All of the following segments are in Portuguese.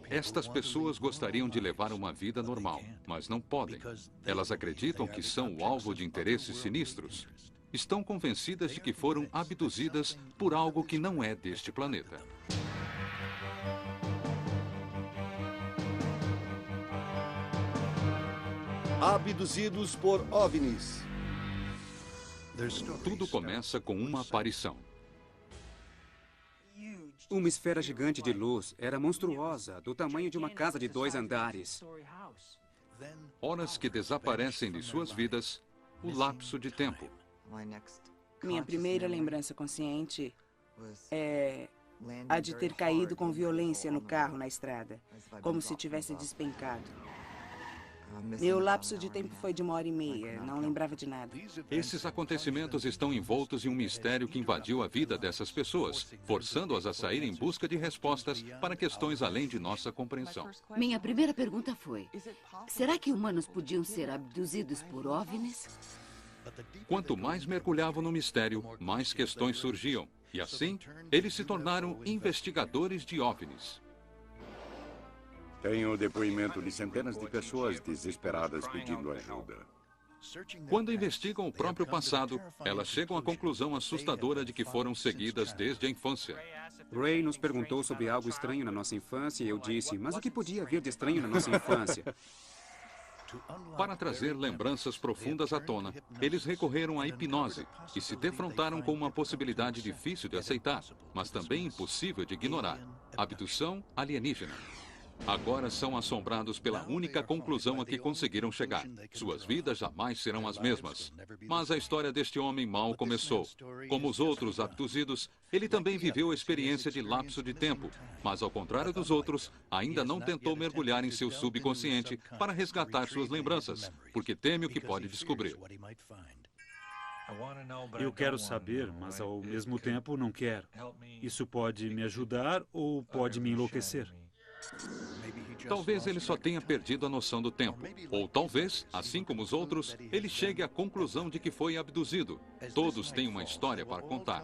Estas pessoas gostariam de levar uma vida normal, mas não podem. Elas acreditam que são o alvo de interesses sinistros. Estão convencidas de que foram abduzidas por algo que não é deste planeta. Abduzidos por OVNIs. Tudo começa com uma aparição. Uma esfera gigante de luz era monstruosa, do tamanho de uma casa de 2 andares. Horas que desaparecem de suas vidas, o lapso de tempo. Minha primeira lembrança consciente é a de ter caído com violência no carro na estrada, como se tivesse despencado. Meu lapso de tempo foi de 1h30, não lembrava de nada. Esses acontecimentos estão envoltos em um mistério que invadiu a vida dessas pessoas, forçando-as a sair em busca de respostas para questões além de nossa compreensão. Minha primeira pergunta foi: será que humanos podiam ser abduzidos por OVNIs? Quanto mais mergulhavam no mistério, mais questões surgiam. E assim, eles se tornaram investigadores de OVNIs. Tenho o depoimento de centenas de pessoas desesperadas pedindo ajuda. Quando investigam o próprio passado, elas chegam à conclusão assustadora de que foram seguidas desde a infância. Ray nos perguntou sobre algo estranho na nossa infância e eu disse, mas o que podia haver de estranho na nossa infância? Para trazer lembranças profundas à tona, eles recorreram à hipnose e se defrontaram com uma possibilidade difícil de aceitar, mas também impossível de ignorar: abdução alienígena. Agora são assombrados pela única conclusão a que conseguiram chegar: suas vidas jamais serão as mesmas. Mas a história deste homem mal começou. Como os outros abduzidos, ele também viveu a experiência de lapso de tempo, mas ao contrário dos outros, ainda não tentou mergulhar em seu subconsciente para resgatar suas lembranças, porque teme o que pode descobrir. Eu quero saber, mas ao mesmo tempo não quero. Isso pode me ajudar ou pode me enlouquecer. Talvez ele só tenha perdido a noção do tempo. Ou talvez, assim como os outros, ele chegue à conclusão de que foi abduzido. Todos têm uma história para contar.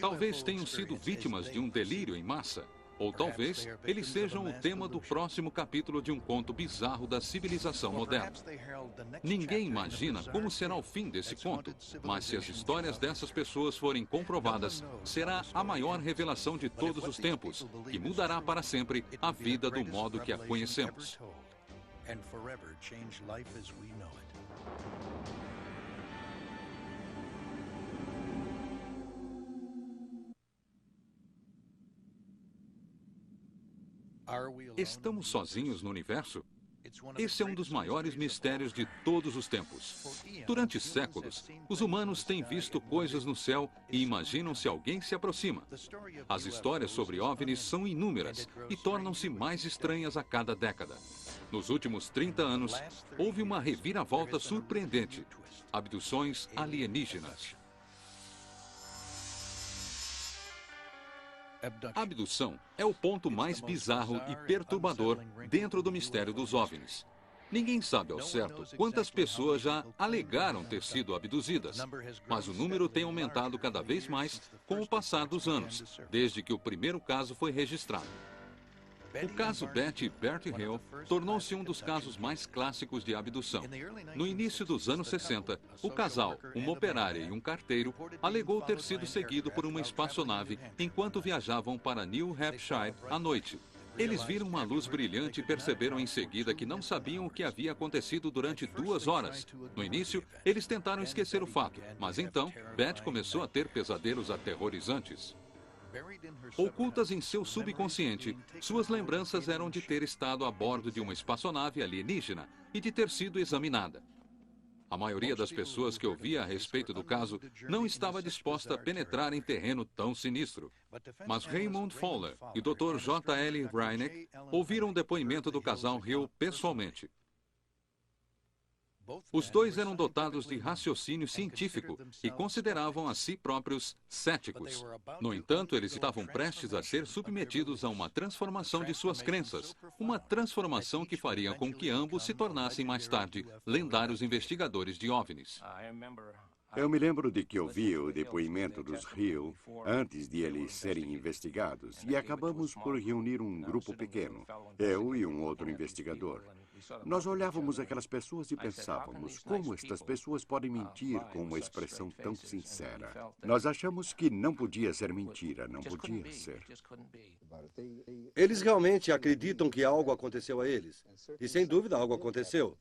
Talvez tenham sido vítimas de um delírio em massa. Ou talvez eles sejam o tema do próximo capítulo de um conto bizarro da civilização moderna. Ninguém imagina como será o fim desse conto, mas se as histórias dessas pessoas forem comprovadas, será a maior revelação de todos os tempos, que mudará para sempre a vida do modo que a conhecemos. Estamos sozinhos no universo? Esse é um dos maiores mistérios de todos os tempos. Durante séculos, os humanos têm visto coisas no céu e imaginam se alguém se aproxima. As histórias sobre OVNIs são inúmeras e tornam-se mais estranhas a cada década. Nos últimos 30 anos, houve uma reviravolta surpreendente: abduções alienígenas. A abdução é o ponto mais bizarro e perturbador dentro do mistério dos OVNIs. Ninguém sabe ao certo quantas pessoas já alegaram ter sido abduzidas, mas o número tem aumentado cada vez mais com o passar dos anos, desde que o primeiro caso foi registrado. O caso Betty e Bert Hill tornou-se um dos casos mais clássicos de abdução. No início dos anos 60, o casal, uma operária e um carteiro, alegou ter sido seguido por uma espaçonave enquanto viajavam para New Hampshire à noite. Eles viram uma luz brilhante e perceberam em seguida que não sabiam o que havia acontecido durante 2 horas. No início, eles tentaram esquecer o fato, mas então, Beth começou a ter pesadelos aterrorizantes. Ocultas em seu subconsciente, suas lembranças eram de ter estado a bordo de uma espaçonave alienígena e de ter sido examinada. A maioria das pessoas que ouvia a respeito do caso não estava disposta a penetrar em terreno tão sinistro. Mas Raymond Fowler e Dr. J.L. Reineck ouviram o depoimento do casal Hill pessoalmente. Os dois eram dotados de raciocínio científico e consideravam a si próprios céticos. No entanto, eles estavam prestes a ser submetidos a uma transformação de suas crenças, uma transformação que faria com que ambos se tornassem mais tarde lendários investigadores de OVNIs. Eu me lembro de que ouvi o depoimento dos Hill antes de eles serem investigados e acabamos por reunir um grupo pequeno, eu e um outro investigador. Nós olhávamos aquelas pessoas e pensávamos, como estas pessoas podem mentir com uma expressão tão sincera? Nós achamos que não podia ser mentira, não podia ser. Eles realmente acreditam que algo aconteceu a eles. E sem dúvida algo aconteceu.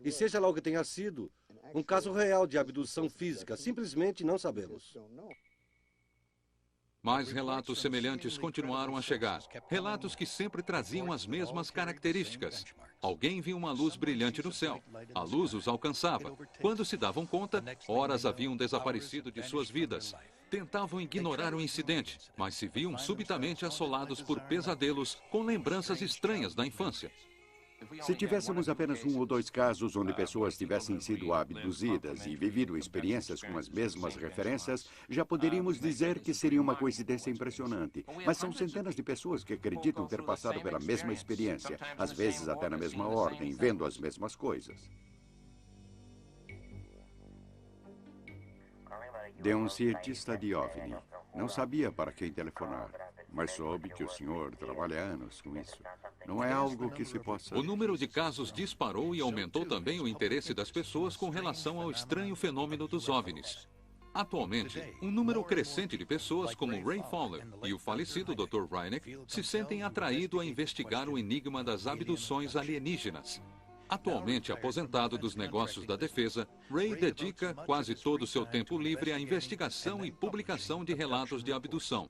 E seja lá o que tenha sido, um caso real de abdução física, simplesmente não sabemos. Mais relatos semelhantes continuaram a chegar. Relatos que sempre traziam as mesmas características. Alguém viu uma luz brilhante no céu. A luz os alcançava. Quando se davam conta, horas haviam desaparecido de suas vidas. Tentavam ignorar o incidente, mas se viam subitamente assolados por pesadelos com lembranças estranhas da infância. Se tivéssemos apenas 1 ou 2 casos onde pessoas tivessem sido abduzidas e vivido experiências com as mesmas referências, já poderíamos dizer que seria uma coincidência impressionante. Mas são centenas de pessoas que acreditam ter passado pela mesma experiência, às vezes até na mesma ordem, vendo as mesmas coisas. De um cientista de OVNI. Não sabia para quem telefonar, mas soube que o senhor trabalha há anos com isso. Não é algo que se possa... O número de casos disparou e aumentou também o interesse das pessoas com relação ao estranho fenômeno dos OVNIs. Atualmente, um número crescente de pessoas como Ray Fowler e o falecido Dr. Reineck se sentem atraídos a investigar o enigma das abduções alienígenas. Atualmente aposentado dos negócios da defesa, Ray dedica quase todo o seu tempo livre à investigação e publicação de relatos de abdução.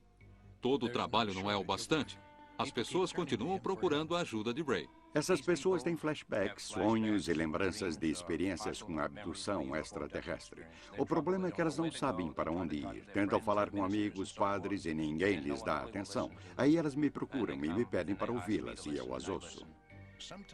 Todo o trabalho não é o bastante. As pessoas continuam procurando a ajuda de Ray. Essas pessoas têm flashbacks, sonhos e lembranças de experiências com abdução extraterrestre. O problema é que elas não sabem para onde ir. Tentam falar com amigos, padres e ninguém lhes dá atenção. Aí elas me procuram e me pedem para ouvi-las e eu as ouço.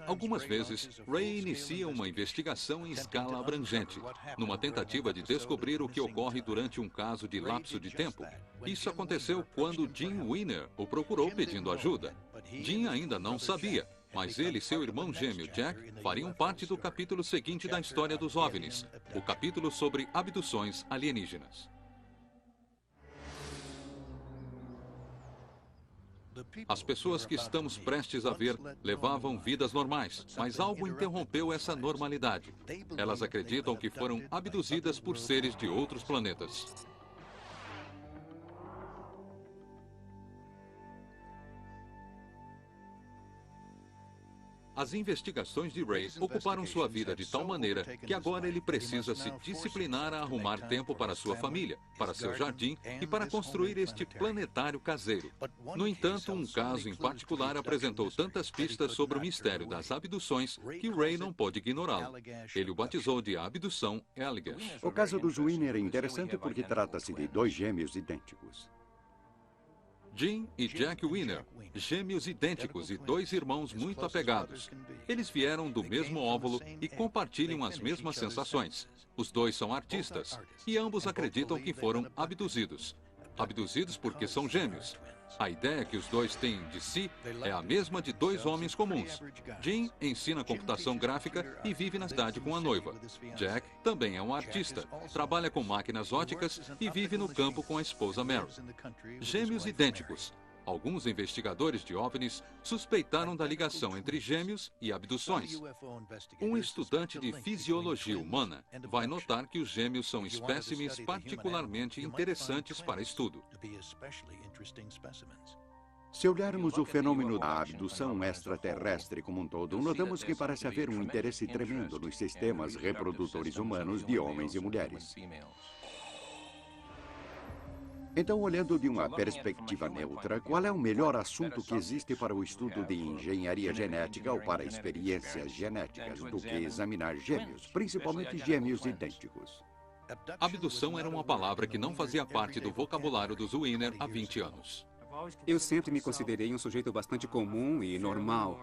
Algumas vezes, Ray inicia uma investigação em escala abrangente, numa tentativa de descobrir o que ocorre durante um caso de lapso de tempo. Isso aconteceu quando Jim Weiner o procurou pedindo ajuda. Jim ainda não sabia, mas ele e seu irmão gêmeo Jack fariam parte do capítulo seguinte da história dos OVNIs, o capítulo sobre abduções alienígenas. As pessoas que estamos prestes a ver levavam vidas normais, mas algo interrompeu essa normalidade. Elas acreditam que foram abduzidas por seres de outros planetas. As investigações de Ray ocuparam sua vida de tal maneira que agora ele precisa se disciplinar a arrumar tempo para sua família, para seu jardim e para construir este planetário caseiro. No entanto, um caso em particular apresentou tantas pistas sobre o mistério das abduções que Ray não pôde ignorá-lo. Ele o batizou de abdução Allagash. O caso do Weiner é interessante porque trata-se de 2 gêmeos idênticos. Jim e Jack Weiner, gêmeos idênticos e 2 irmãos muito apegados. Eles vieram do mesmo óvulo e compartilham as mesmas sensações. Os 2 são artistas e ambos acreditam que foram abduzidos. Abduzidos porque são gêmeos. A ideia que os 2 têm de si é a mesma de 2 homens comuns. Jim ensina computação gráfica e vive na cidade com a noiva. Jack também é um artista, trabalha com máquinas óticas e vive no campo com a esposa Mary. Gêmeos idênticos. Alguns investigadores de OVNIs suspeitaram da ligação entre gêmeos e abduções. Um estudante de fisiologia humana vai notar que os gêmeos são espécimes particularmente interessantes para estudo. Se olharmos o fenômeno da abdução extraterrestre como um todo, notamos que parece haver um interesse tremendo nos sistemas reprodutores humanos de homens e mulheres. Então, olhando de uma perspectiva neutra, qual é o melhor assunto que existe para o estudo de engenharia genética ou para experiências genéticas do que examinar gêmeos, principalmente gêmeos idênticos? Abdução era uma palavra que não fazia parte do vocabulário dos Weiner há 20 anos. Eu sempre me considerei um sujeito bastante comum e normal.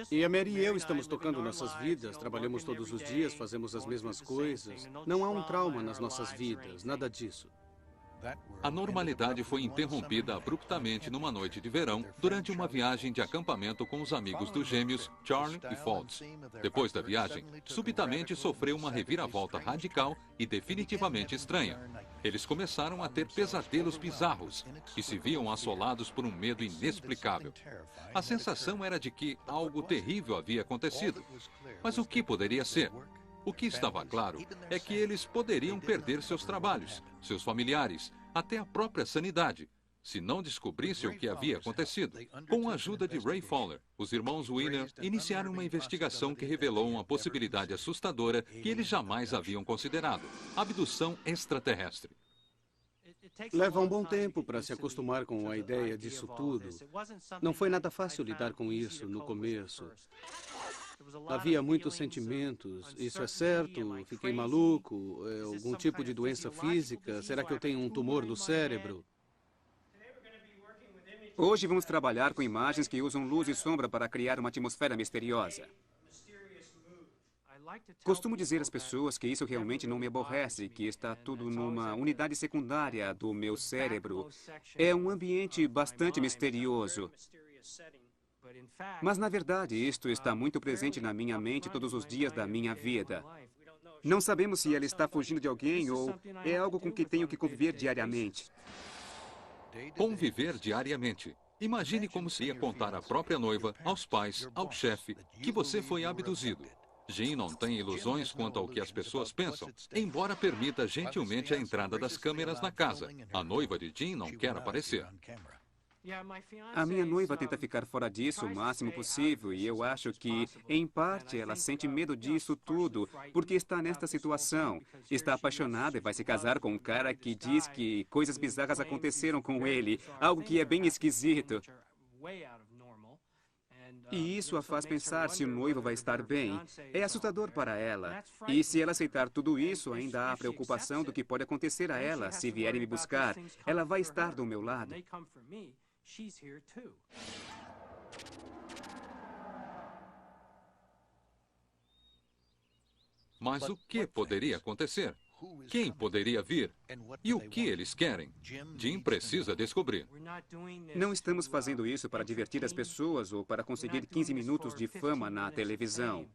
E a Mary e eu estamos tocando nossas vidas, trabalhamos todos os dias, fazemos as mesmas coisas. Não há um trauma nas nossas vidas, nada disso. A normalidade foi interrompida abruptamente numa noite de verão, durante uma viagem de acampamento com os amigos dos gêmeos Charlie e Fultz. Depois da viagem, subitamente sofreu uma reviravolta radical e definitivamente estranha. Eles começaram a ter pesadelos bizarros e se viam assolados por um medo inexplicável. A sensação era de que algo terrível havia acontecido. Mas o que poderia ser? O que estava claro é que eles poderiam perder seus trabalhos, seus familiares, até a própria sanidade, se não descobrissem o que havia acontecido. Com a ajuda de Ray Fowler, os irmãos Weiner iniciaram uma investigação que revelou uma possibilidade assustadora que eles jamais haviam considerado: abdução extraterrestre. Leva um bom tempo para se acostumar com a ideia disso tudo. Não foi nada fácil lidar com isso no começo. Havia muitos sentimentos. Isso é certo? Fiquei maluco? É algum tipo de doença física? Será que eu tenho um tumor no cérebro? Hoje vamos trabalhar com imagens que usam luz e sombra para criar uma atmosfera misteriosa. Costumo dizer às pessoas que isso realmente não me aborrece, que está tudo numa unidade secundária do meu cérebro. É um ambiente bastante misterioso. Mas, na verdade, isto está muito presente na minha mente todos os dias da minha vida. Não sabemos se ela está fugindo de alguém ou é algo com que tenho que conviver diariamente. Conviver diariamente. Imagine como seria contar à própria noiva, aos pais, ao chefe, que você foi abduzido. Jim não tem ilusões quanto ao que as pessoas pensam, embora permita gentilmente a entrada das câmeras na casa. A noiva de Jim não quer aparecer. A minha noiva tenta ficar fora disso o máximo possível e eu acho que, em parte, ela sente medo disso tudo porque está nesta situação. Está apaixonada e vai se casar com um cara que diz que coisas bizarras aconteceram com ele, algo que é bem esquisito. E isso a faz pensar se o noivo vai estar bem. É assustador para ela. E se ela aceitar tudo isso, ainda há a preocupação do que pode acontecer a ela se vierem me buscar. Ela vai estar do meu lado. Mas o que poderia acontecer? Quem poderia vir? E o que eles querem? Jim precisa descobrir. Não estamos fazendo isso para divertir as pessoas ou para conseguir 15 minutos de fama na televisão.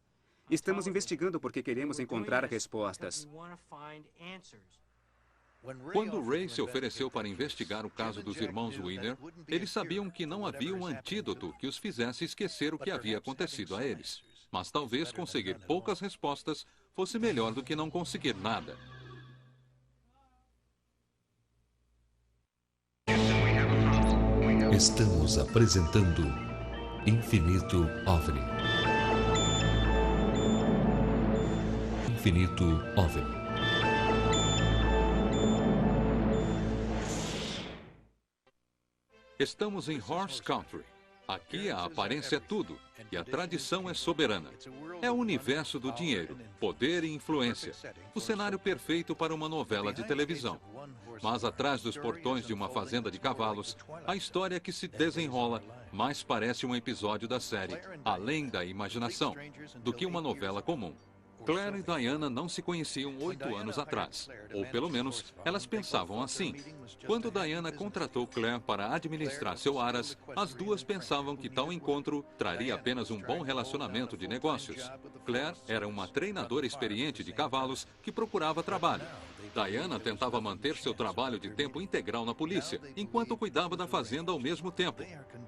Estamos investigando porque queremos encontrar respostas. Quando Ray se ofereceu para investigar o caso dos irmãos Weiner, eles sabiam que não havia um antídoto que os fizesse esquecer o que havia acontecido a eles. Mas talvez conseguir poucas respostas fosse melhor do que não conseguir nada. Estamos apresentando Infinito OVNI. Infinito OVNI. Estamos em Horse Country. Aqui a aparência é tudo e a tradição é soberana. É o universo do dinheiro, poder e influência. O cenário perfeito para uma novela de televisão. Mas atrás dos portões de uma fazenda de cavalos, a história que se desenrola mais parece um episódio da série Além da Imaginação do que uma novela comum. Claire e Diana não se conheciam 8 anos atrás, ou pelo menos elas pensavam assim. Quando Diana contratou Claire para administrar seu Aras, as duas pensavam que tal encontro traria apenas um bom relacionamento de negócios. Claire era uma treinadora experiente de cavalos que procurava trabalho. Diana tentava manter seu trabalho de tempo integral na polícia, enquanto cuidava da fazenda ao mesmo tempo.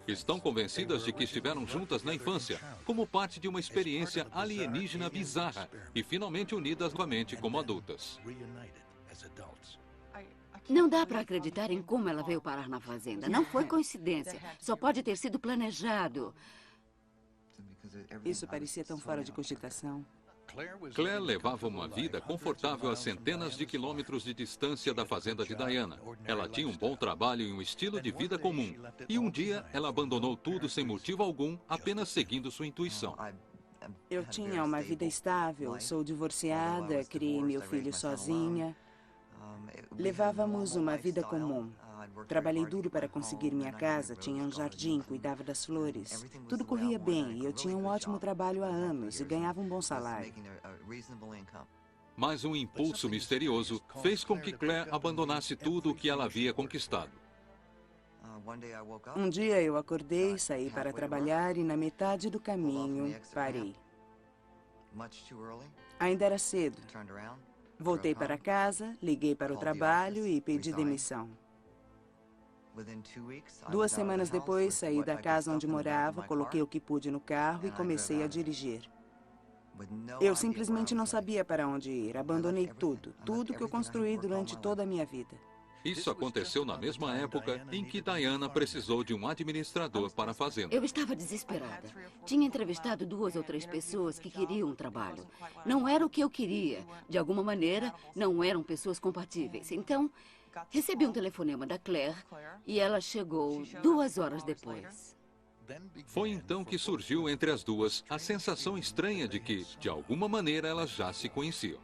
Estão convencidas de que estiveram juntas na infância, como parte de uma experiência alienígena bizarra, e finalmente unidas novamente como adultas. Não dá para acreditar em como ela veio parar na fazenda. Não foi coincidência. Só pode ter sido planejado. Isso parecia tão fora de cogitação. Claire levava uma vida confortável a centenas de quilômetros de distância da fazenda de Diana. Ela tinha um bom trabalho e um estilo de vida comum. E um dia, ela abandonou tudo sem motivo algum, apenas seguindo sua intuição. Eu tinha uma vida estável, sou divorciada, criei meu filho sozinha. Levávamos uma vida comum. Trabalhei duro para conseguir minha casa, tinha um jardim, cuidava das flores. Tudo corria bem e eu tinha um ótimo trabalho há anos e ganhava um bom salário. Mas um impulso misterioso fez com que Claire abandonasse tudo o que ela havia conquistado. Um dia eu acordei, saí para trabalhar e na metade do caminho parei. Ainda era cedo. Voltei para casa, liguei para o trabalho e pedi demissão. 2 semanas depois, saí da casa onde morava, coloquei o que pude no carro e comecei a dirigir. Eu simplesmente não sabia para onde ir. Abandonei tudo que eu construí durante toda a minha vida. Isso aconteceu na mesma época em que Diana precisou de um administrador para a fazenda. Eu estava desesperada. Tinha entrevistado 2 ou 3 pessoas que queriam um trabalho. Não era o que eu queria. De alguma maneira, não eram pessoas compatíveis. Então, recebi um telefonema da Claire e ela chegou 2 horas depois. Foi então que surgiu entre as duas a sensação estranha de que, de alguma maneira, elas já se conheciam.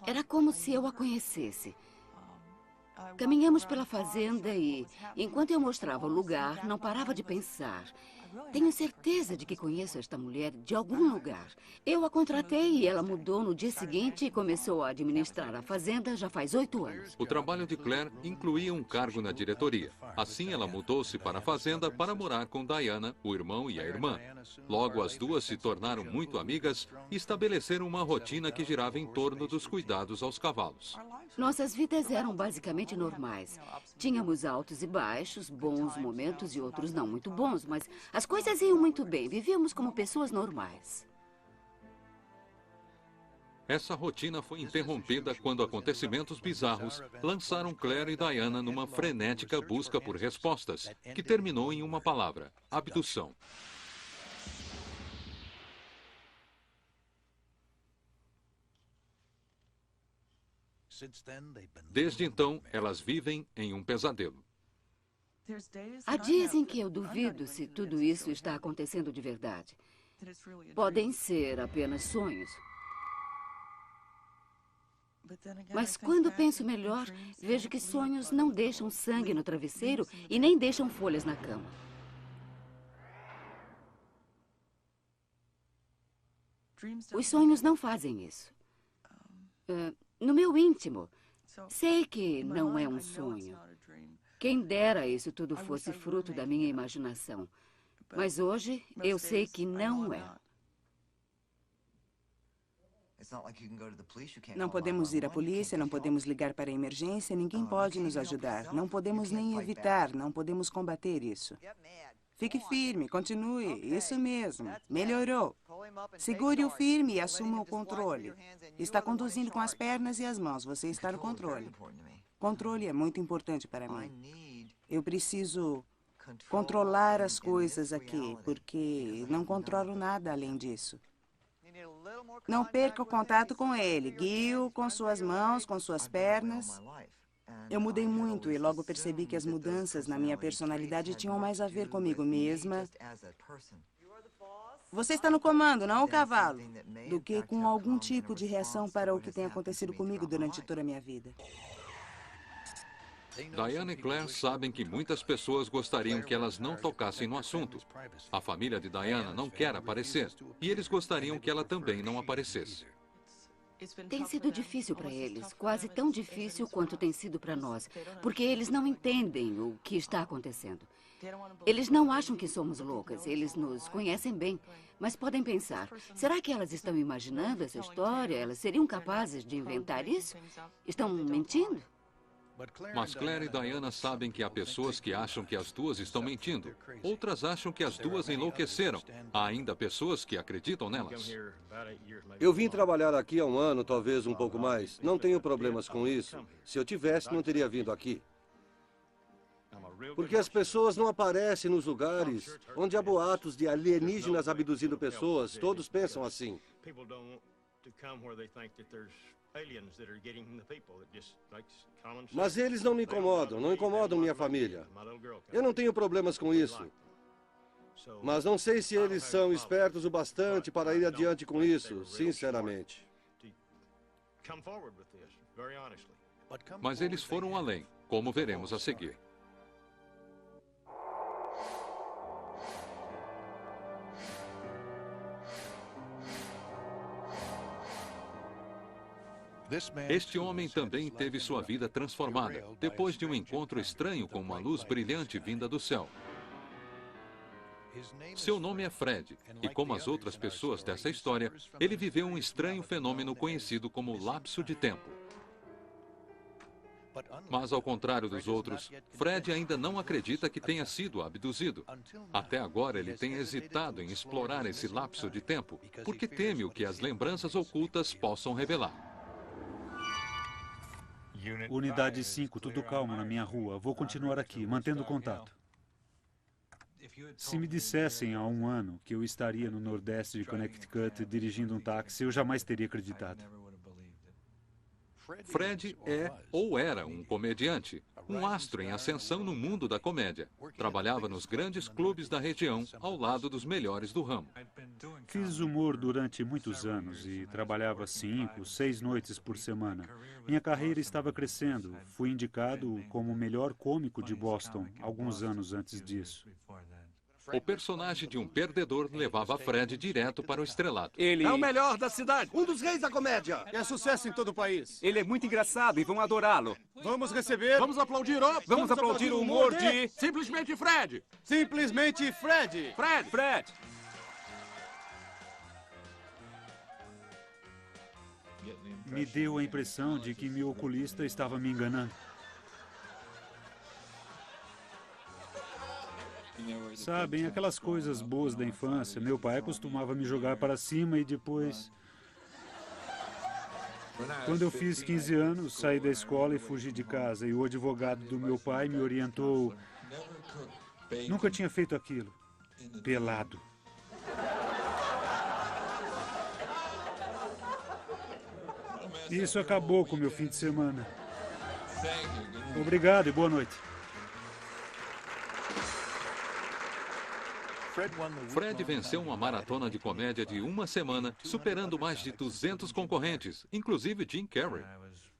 Era como se eu a conhecesse. Caminhamos pela fazenda e, enquanto eu mostrava o lugar, não parava de pensar. Tenho certeza de que conheço esta mulher de algum lugar. Eu a contratei e ela mudou no dia seguinte e começou a administrar a fazenda já faz 8 anos. O trabalho de Claire incluía um cargo na diretoria. Assim, ela mudou-se para a fazenda para morar com Diana, o irmão e a irmã. Logo, as duas se tornaram muito amigas e estabeleceram uma rotina que girava em torno dos cuidados aos cavalos. Nossas vidas eram basicamente normais. Tínhamos altos e baixos, bons momentos e outros não muito bons, mas as coisas iam muito bem. Vivíamos como pessoas normais. Essa rotina foi interrompida quando acontecimentos bizarros lançaram Claire e Diana numa frenética busca por respostas, que terminou em uma palavra: abdução. Desde então, elas vivem em um pesadelo. Há dias em que eu duvido se tudo isso está acontecendo de verdade. Podem ser apenas sonhos. Mas quando penso melhor, vejo que sonhos não deixam sangue no travesseiro e nem deixam folhas na cama. Os sonhos não fazem isso. No meu íntimo, sei que não é um sonho. Quem dera isso tudo fosse fruto da minha imaginação. Mas hoje, eu sei que não é. Não podemos ir à polícia, não podemos ligar para a emergência, ninguém pode nos ajudar. Não podemos nem evitar, não podemos combater isso. Fique firme, continue, isso mesmo, melhorou. Segure-o firme e assuma o controle. Está conduzindo com as pernas e as mãos, você está no controle. Controle é muito importante para mim. Eu preciso controlar as coisas aqui, porque não controlo nada além disso. Não perca o contato com ele, guie-o com suas mãos, com suas pernas. Eu mudei muito e logo percebi que as mudanças na minha personalidade tinham mais a ver comigo mesma. Você está no comando, não o cavalo, do que com algum tipo de reação para o que tem acontecido comigo durante toda a minha vida. Diana e Claire sabem que muitas pessoas gostariam que elas não tocassem no assunto. A família de Diana não quer aparecer e eles gostariam que ela também não aparecesse. Tem sido difícil para eles, quase tão difícil quanto tem sido para nós, porque eles não entendem o que está acontecendo. Eles não acham que somos loucas, eles nos conhecem bem, mas podem pensar, será que elas estão imaginando essa história? Elas seriam capazes de inventar isso? Estão mentindo? Mas Claire e Diana sabem que há pessoas que acham que as duas estão mentindo. Outras acham que as duas enlouqueceram. Há ainda pessoas que acreditam nelas. Eu vim trabalhar aqui há 1 ano, talvez um pouco mais. Não tenho problemas com isso. Se eu tivesse, não teria vindo aqui. Porque as pessoas não aparecem nos lugares onde há boatos de alienígenas abduzindo pessoas. Todos pensam assim. Mas eles não me incomodam, não incomodam minha família. Eu não tenho problemas com isso. Mas não sei se eles são espertos o bastante para ir adiante com isso, sinceramente. Mas eles foram além, como veremos a seguir. Este homem também teve sua vida transformada, depois de um encontro estranho com uma luz brilhante vinda do céu. Seu nome é Fred, e como as outras pessoas dessa história, ele viveu um estranho fenômeno conhecido como lapso de tempo. Mas, ao contrário dos outros, Fred ainda não acredita que tenha sido abduzido. Até agora, ele tem hesitado em explorar esse lapso de tempo, porque teme o que as lembranças ocultas possam revelar. Unidade 5, tudo calmo na minha rua. Vou continuar aqui, mantendo contato. Se me dissessem há um ano que eu estaria no Nordeste de Connecticut dirigindo um táxi, eu jamais teria acreditado. Fred é ou era um comediante, um astro em ascensão no mundo da comédia. Trabalhava nos grandes clubes da região, ao lado dos melhores do ramo. Fiz humor durante muitos anos e trabalhava 5, 6 noites por semana. Minha carreira estava crescendo. Fui indicado como o melhor cômico de Boston alguns anos antes disso. O personagem de um perdedor levava Fred direto para o estrelato. Ele é o melhor da cidade, um dos reis da comédia. É sucesso em todo o país. Ele é muito engraçado e vão adorá-lo. Vamos receber. Vamos aplaudir o humor de... Simplesmente Fred. Simplesmente Fred. Fred. Me deu a impressão de que meu oculista estava me enganando. Sabem, aquelas coisas boas da infância. Meu pai costumava me jogar para cima e depois... Quando eu fiz 15 anos, saí da escola e fugi de casa. E o advogado do meu pai me orientou. Nunca tinha feito aquilo. Pelado. Isso acabou com o meu fim de semana. Obrigado e boa noite. Fred venceu uma maratona de comédia de uma semana, superando mais de 200 concorrentes, inclusive Jim Carrey.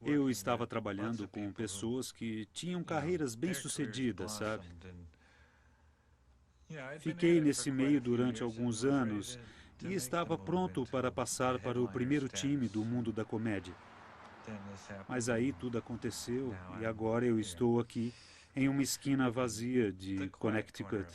Eu estava trabalhando com pessoas que tinham carreiras bem-sucedidas, sabe? Fiquei nesse meio durante alguns anos e estava pronto para passar para o primeiro time do mundo da comédia. Mas aí tudo aconteceu e agora eu estou aqui, em uma esquina vazia de Connecticut.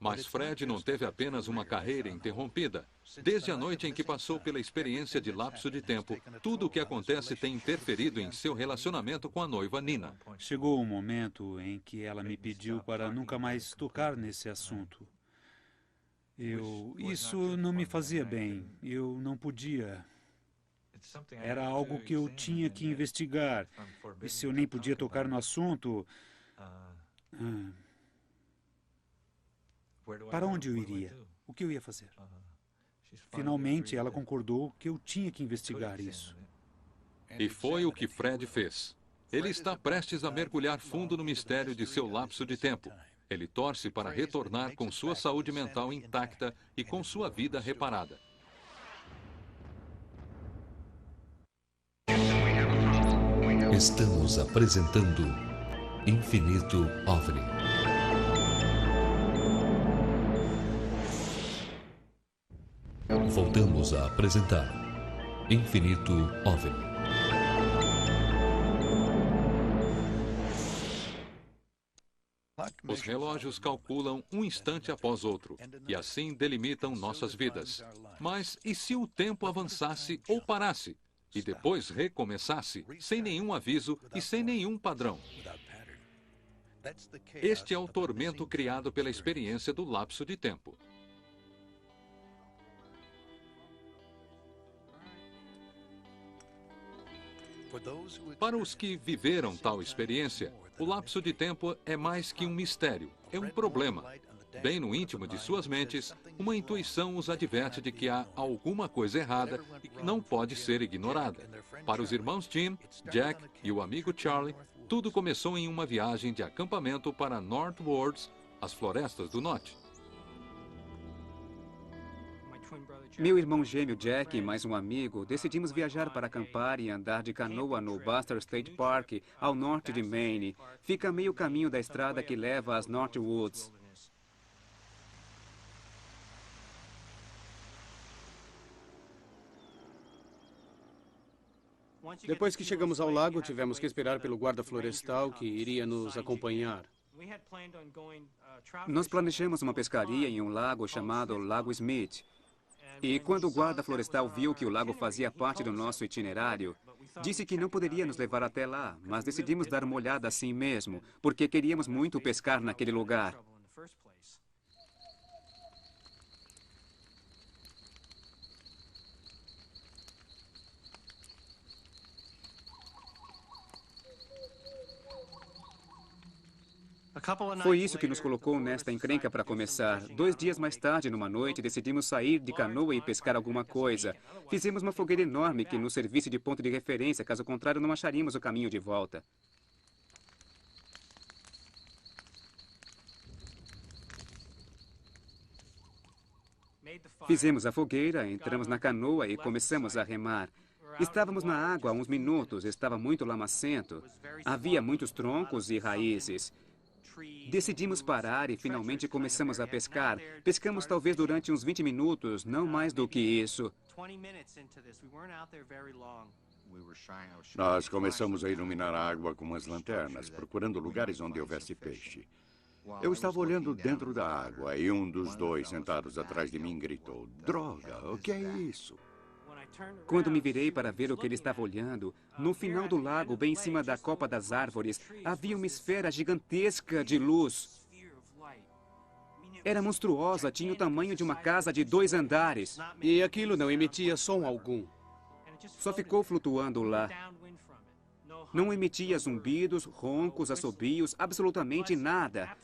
Mas Fred não teve apenas uma carreira interrompida. Desde a noite em que passou pela experiência de lapso de tempo, tudo o que acontece tem interferido em seu relacionamento com a noiva Nina. Chegou um momento em que ela me pediu para nunca mais tocar nesse assunto. Isso não me fazia bem. Eu não podia. Era algo que eu tinha que investigar. E se eu nem podia tocar no assunto... Para onde eu iria? O que eu ia fazer? Finalmente, ela concordou que eu tinha que investigar isso. E foi o que Fred fez. Ele está prestes a mergulhar fundo no mistério de seu lapso de tempo. Ele torce para retornar com sua saúde mental intacta e com sua vida reparada. Estamos apresentando Infinito OVNI. Voltamos a apresentar Infinito OVNI. Os relógios calculam um instante após outro, e assim delimitam nossas vidas. Mas e se o tempo avançasse ou parasse, e depois recomeçasse, sem nenhum aviso e sem nenhum padrão? Este é o tormento criado pela experiência do lapso de tempo. Para os que viveram tal experiência, o lapso de tempo é mais que um mistério, é um problema. Bem no íntimo de suas mentes, uma intuição os adverte de que há alguma coisa errada e que não pode ser ignorada. Para os irmãos Jim, Jack e o amigo Charlie, tudo começou em uma viagem de acampamento para Northwards, as florestas do norte. Meu irmão gêmeo Jack e mais um amigo decidimos viajar para acampar e andar de canoa no Buster State Park, ao norte de Maine. Fica a meio caminho da estrada que leva às Northwoods. Depois que chegamos ao lago, tivemos que esperar pelo guarda florestal que iria nos acompanhar. Nós planejamos uma pescaria em um lago chamado Lago Smith. E quando o guarda florestal viu que o lago fazia parte do nosso itinerário, disse que não poderia nos levar até lá, mas decidimos dar uma olhada assim mesmo, porque queríamos muito pescar naquele lugar. Foi isso que nos colocou nesta encrenca para começar. 2 dias mais tarde, numa noite, decidimos sair de canoa e pescar alguma coisa. Fizemos uma fogueira enorme que nos servisse de ponto de referência, caso contrário não acharíamos o caminho de volta. Fizemos a fogueira, entramos na canoa e começamos a remar. Estávamos na água há uns minutos, estava muito lamacento. Havia muitos troncos e raízes. Decidimos parar e finalmente começamos a pescar. Pescamos talvez durante uns 20 minutos, não mais do que isso. Nós começamos a iluminar a água com as lanternas, procurando lugares onde houvesse peixe. Eu estava olhando dentro da água e um dos 2 sentados atrás de mim gritou: "Droga, o que é isso?" Quando me virei para ver o que ele estava olhando, no final do lago, bem em cima da copa das árvores, havia uma esfera gigantesca de luz. Era monstruosa, tinha o tamanho de uma casa de 2 andares. E aquilo não emitia som algum. Só ficou flutuando lá. Não emitia zumbidos, roncos, assobios, absolutamente nada.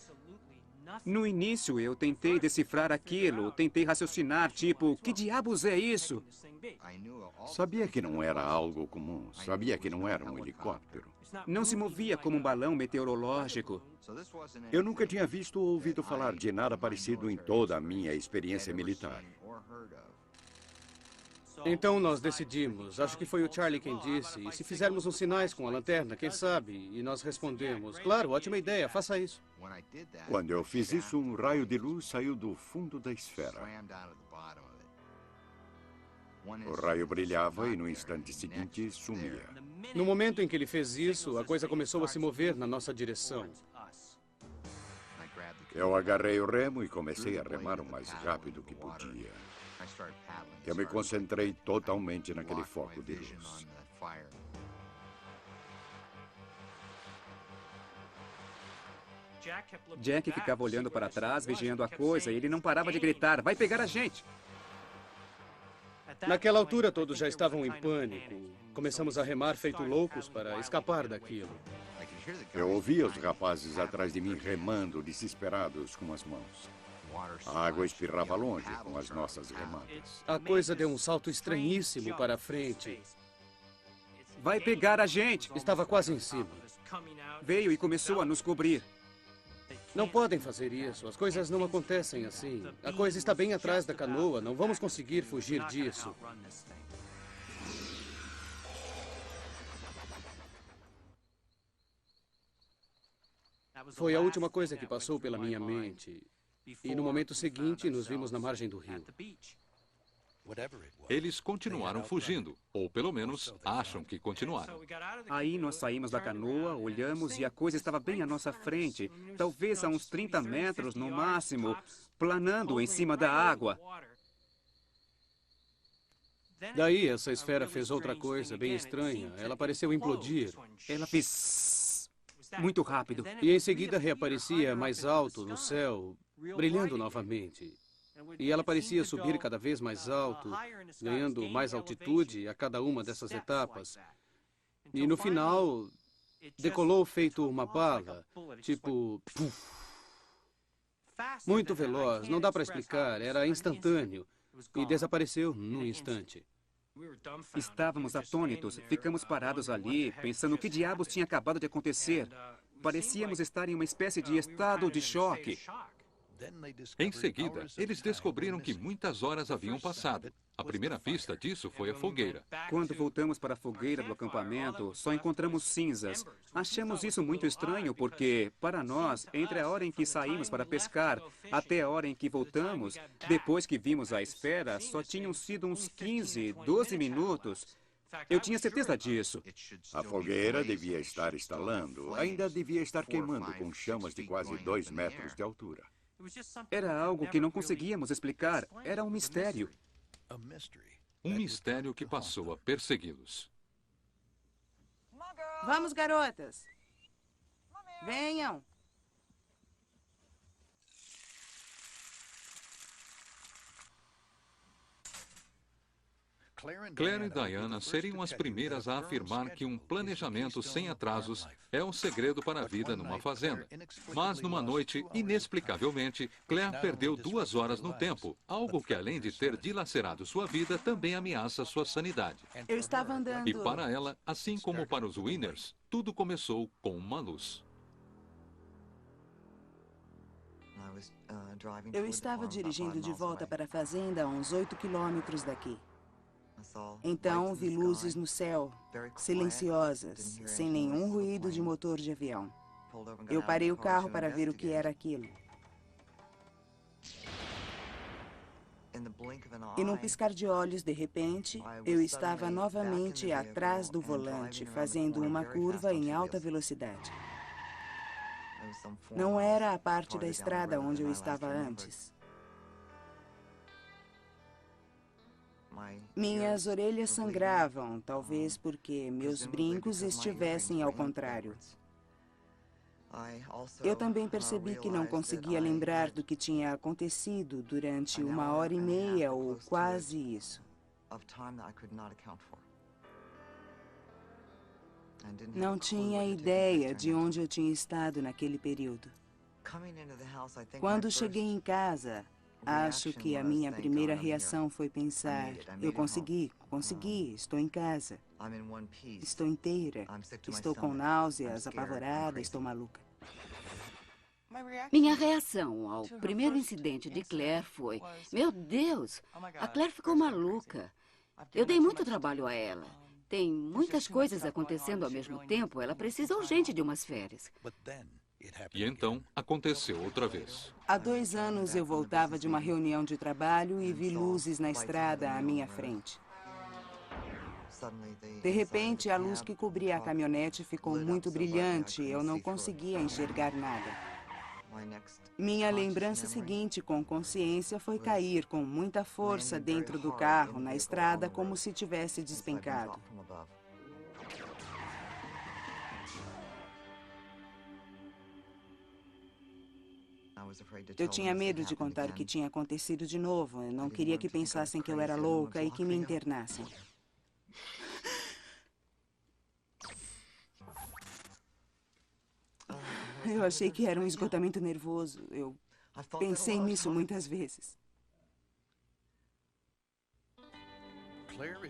No início, eu tentei decifrar aquilo, tentei raciocinar, tipo, que diabos é isso? Sabia que não era algo comum, sabia que não era um helicóptero. Não se movia como um balão meteorológico. Eu nunca tinha visto ou ouvido falar de nada parecido em toda a minha experiência militar. Então nós decidimos, acho que foi o Charlie quem disse, e se fizermos uns sinais com a lanterna, quem sabe? E nós respondemos, claro, ótima ideia, faça isso. Quando eu fiz isso, um raio de luz saiu do fundo da esfera. O raio brilhava e no instante seguinte sumia. No momento em que ele fez isso, a coisa começou a se mover na nossa direção. Eu agarrei o remo e comecei a remar o mais rápido que podia. Eu me concentrei totalmente naquele foco de luz. Jack ficava olhando para trás, vigiando a coisa, e ele não parava de gritar: "Vai pegar a gente!" Naquela altura, todos já estavam em pânico. Começamos a remar feito loucos para escapar daquilo. Eu ouvia os rapazes atrás de mim remando, desesperados com as mãos. A água espirrava longe com as nossas remadas. A coisa deu um salto estranhíssimo para a frente. "Vai pegar a gente!" Estava quase em cima. Veio e começou a nos cobrir. Não podem fazer isso. As coisas não acontecem assim. A coisa está bem atrás da canoa. Não vamos conseguir fugir disso. Foi a última coisa que passou pela minha mente. E no momento seguinte, nos vimos na margem do rio. Eles continuaram fugindo, ou pelo menos acham que continuaram. Aí nós saímos da canoa, olhamos e a coisa estava bem à nossa frente, talvez a uns 30 metros no máximo, planando em cima da água. Daí essa esfera fez outra coisa bem estranha. Ela pareceu implodir. Ela fez muito rápido. E em seguida reaparecia mais alto no céu, brilhando novamente. E ela parecia subir cada vez mais alto, ganhando mais altitude a cada uma dessas etapas. E no final, decolou feito uma bala, tipo... Puff. Muito veloz, não dá para explicar, era instantâneo. E desapareceu num instante. Estávamos atônitos, ficamos parados ali, pensando o que diabos tinha acabado de acontecer. Parecíamos estar em uma espécie de estado de choque. Em seguida, eles descobriram que muitas horas haviam passado. A primeira pista disso foi a fogueira. Quando voltamos para a fogueira do acampamento, só encontramos cinzas. Achamos isso muito estranho porque, para nós, entre a hora em que saímos para pescar até a hora em que voltamos, depois que vimos a esfera, só tinham sido uns 15, 12 minutos. Eu tinha certeza disso. A fogueira devia estar estalando. Ainda devia estar queimando com chamas de quase 2 metros de altura. Era algo que não conseguíamos explicar. Era um mistério. Um mistério que passou a persegui-los. Vamos, garotas. Venham. Claire e Diana seriam as primeiras a afirmar que um planejamento sem atrasos é o segredo para a vida numa fazenda. Mas numa noite, inexplicavelmente, Claire perdeu 2 horas no tempo, algo que além de ter dilacerado sua vida, também ameaça sua sanidade. Eu estava andando... E para ela, assim como para os Winners, tudo começou com uma luz. Eu estava dirigindo de volta para a fazenda a uns 8 quilômetros daqui. Então, vi luzes no céu, silenciosas, sem nenhum ruído de motor de avião. Eu parei o carro para ver o que era aquilo. E num piscar de olhos, de repente, eu estava novamente atrás do volante, fazendo uma curva em alta velocidade. Não era a parte da estrada onde eu estava antes. Minhas orelhas sangravam, talvez porque meus brincos estivessem ao contrário. Eu também percebi que não conseguia lembrar do que tinha acontecido durante 1h30 ou quase isso. Não tinha ideia de onde eu tinha estado naquele período. Quando cheguei em casa, acho que a minha primeira reação foi pensar, eu consegui, estou em casa, estou inteira, estou com náuseas, apavorada, estou maluca. Minha reação ao primeiro incidente de Claire foi, meu Deus, a Claire ficou maluca. Eu dei muito trabalho a ela. Tem muitas coisas acontecendo ao mesmo tempo, ela precisa urgente de umas férias. E então, aconteceu outra vez. Há 2 anos eu voltava de uma reunião de trabalho e vi luzes na estrada à minha frente. De repente, a luz que cobria a caminhonete ficou muito brilhante e eu não conseguia enxergar nada. Minha lembrança seguinte com consciência foi cair com muita força dentro do carro, na estrada, como se tivesse despencado. Eu tinha medo de contar o que tinha acontecido de novo. Eu não queria que pensassem que eu era louca e que me internassem. Eu achei que era um esgotamento nervoso. Eu pensei nisso muitas vezes.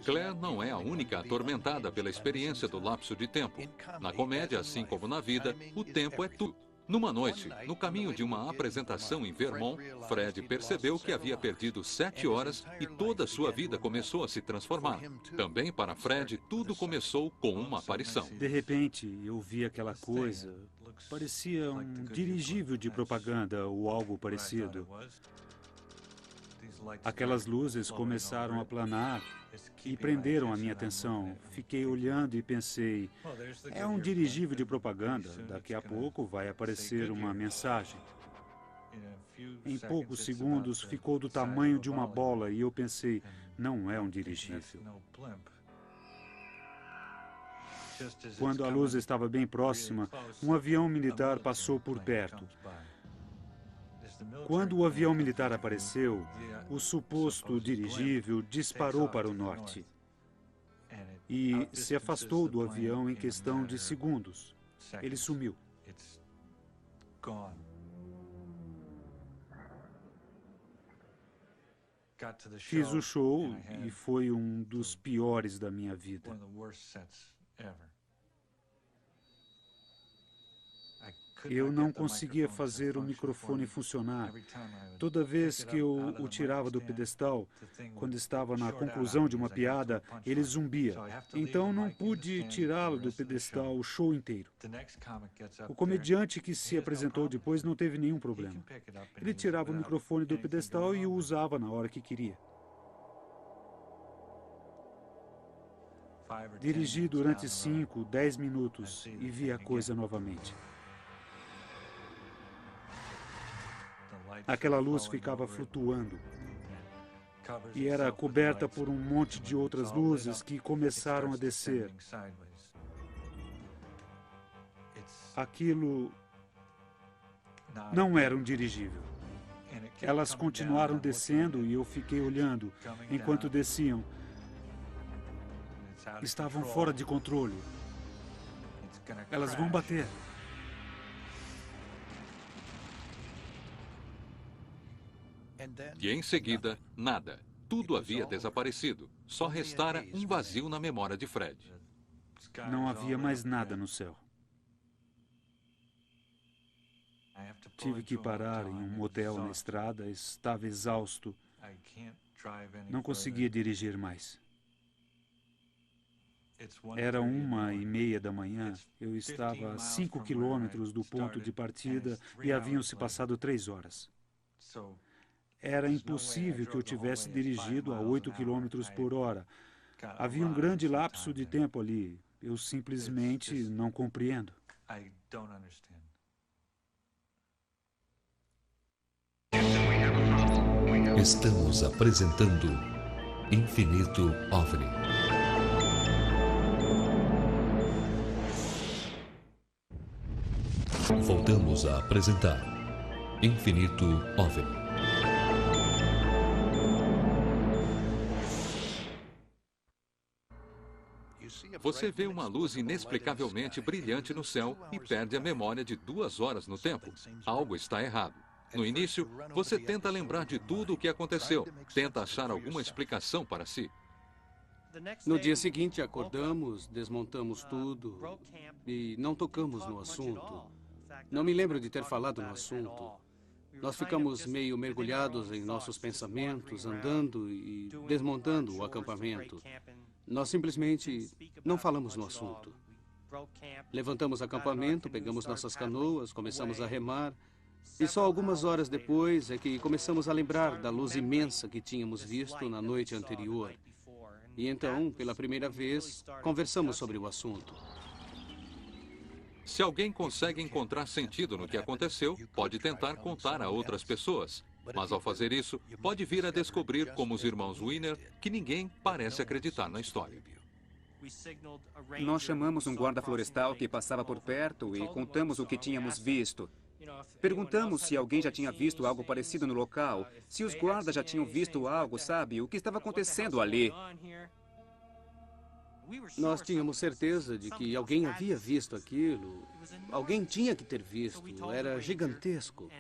Claire não é a única atormentada pela experiência do lapso de tempo. Na comédia, assim como na vida, o tempo é tudo. Numa noite, no caminho de uma apresentação em Vermont, Fred percebeu que havia perdido 7 horas e toda a sua vida começou a se transformar. Também para Fred, tudo começou com uma aparição. De repente, eu vi aquela coisa. Parecia um dirigível de propaganda ou algo parecido. Aquelas luzes começaram a planar e prenderam a minha atenção. Fiquei olhando e pensei, é um dirigível de propaganda, daqui a pouco vai aparecer uma mensagem. Em poucos segundos ficou do tamanho de uma bola e eu pensei, não é um dirigível. Quando a luz estava bem próxima, um avião militar passou por perto. Quando o avião militar apareceu, o suposto dirigível disparou para o norte e se afastou do avião em questão de segundos. Ele sumiu. Fiz o show e foi um dos piores da minha vida. Eu não conseguia fazer o microfone funcionar. Toda vez que eu o tirava do pedestal, quando estava na conclusão de uma piada, ele zumbia. Então não pude tirá-lo do pedestal o show inteiro. O comediante que se apresentou depois não teve nenhum problema. Ele tirava o microfone do pedestal e o usava na hora que queria. Dirigi durante 5, 10 minutos e vi a coisa novamente. Aquela luz ficava flutuando e era coberta por um monte de outras luzes que começaram a descer. Aquilo não era um dirigível. Elas continuaram descendo e eu fiquei olhando enquanto desciam. Estavam fora de controle. Elas vão bater. E em seguida, nada. Tudo havia desaparecido. Só restara um vazio na memória de Fred. Não havia mais nada no céu. Tive que parar em um motel na estrada, estava exausto. Não conseguia dirigir mais. Era 1h30 da manhã, eu estava a 5 quilômetros do ponto de partida e haviam se passado 3 horas. Era impossível que eu tivesse dirigido a 8 quilômetros por hora. Havia um grande lapso de tempo ali. Eu simplesmente não compreendo. Estamos apresentando Infinito OVNI. Voltamos a apresentar Infinito OVNI. Você vê uma luz inexplicavelmente brilhante no céu e perde a memória de 2 horas no tempo. Algo está errado. No início, você tenta lembrar de tudo o que aconteceu, tenta achar alguma explicação para si. No dia seguinte, acordamos, desmontamos tudo e não tocamos no assunto. Não me lembro de ter falado no assunto. Nós ficamos meio mergulhados em nossos pensamentos, andando e desmontando o acampamento. Nós simplesmente não falamos no assunto. Levantamos acampamento, pegamos nossas canoas, começamos a remar. E só algumas horas depois é que começamos a lembrar da luz imensa que tínhamos visto na noite anterior. E então, pela primeira vez, conversamos sobre o assunto. Se alguém consegue encontrar sentido no que aconteceu, pode tentar contar a outras pessoas. Mas ao fazer isso, pode vir a descobrir, como os irmãos Wiener, que ninguém parece acreditar na história. Nós chamamos um guarda florestal que passava por perto e contamos o que tínhamos visto. Perguntamos se alguém já tinha visto algo parecido no local, se os guardas já tinham visto algo, sabe? O que estava acontecendo ali. Nós tínhamos certeza de que alguém havia visto aquilo. Alguém tinha que ter visto. Era gigantesco.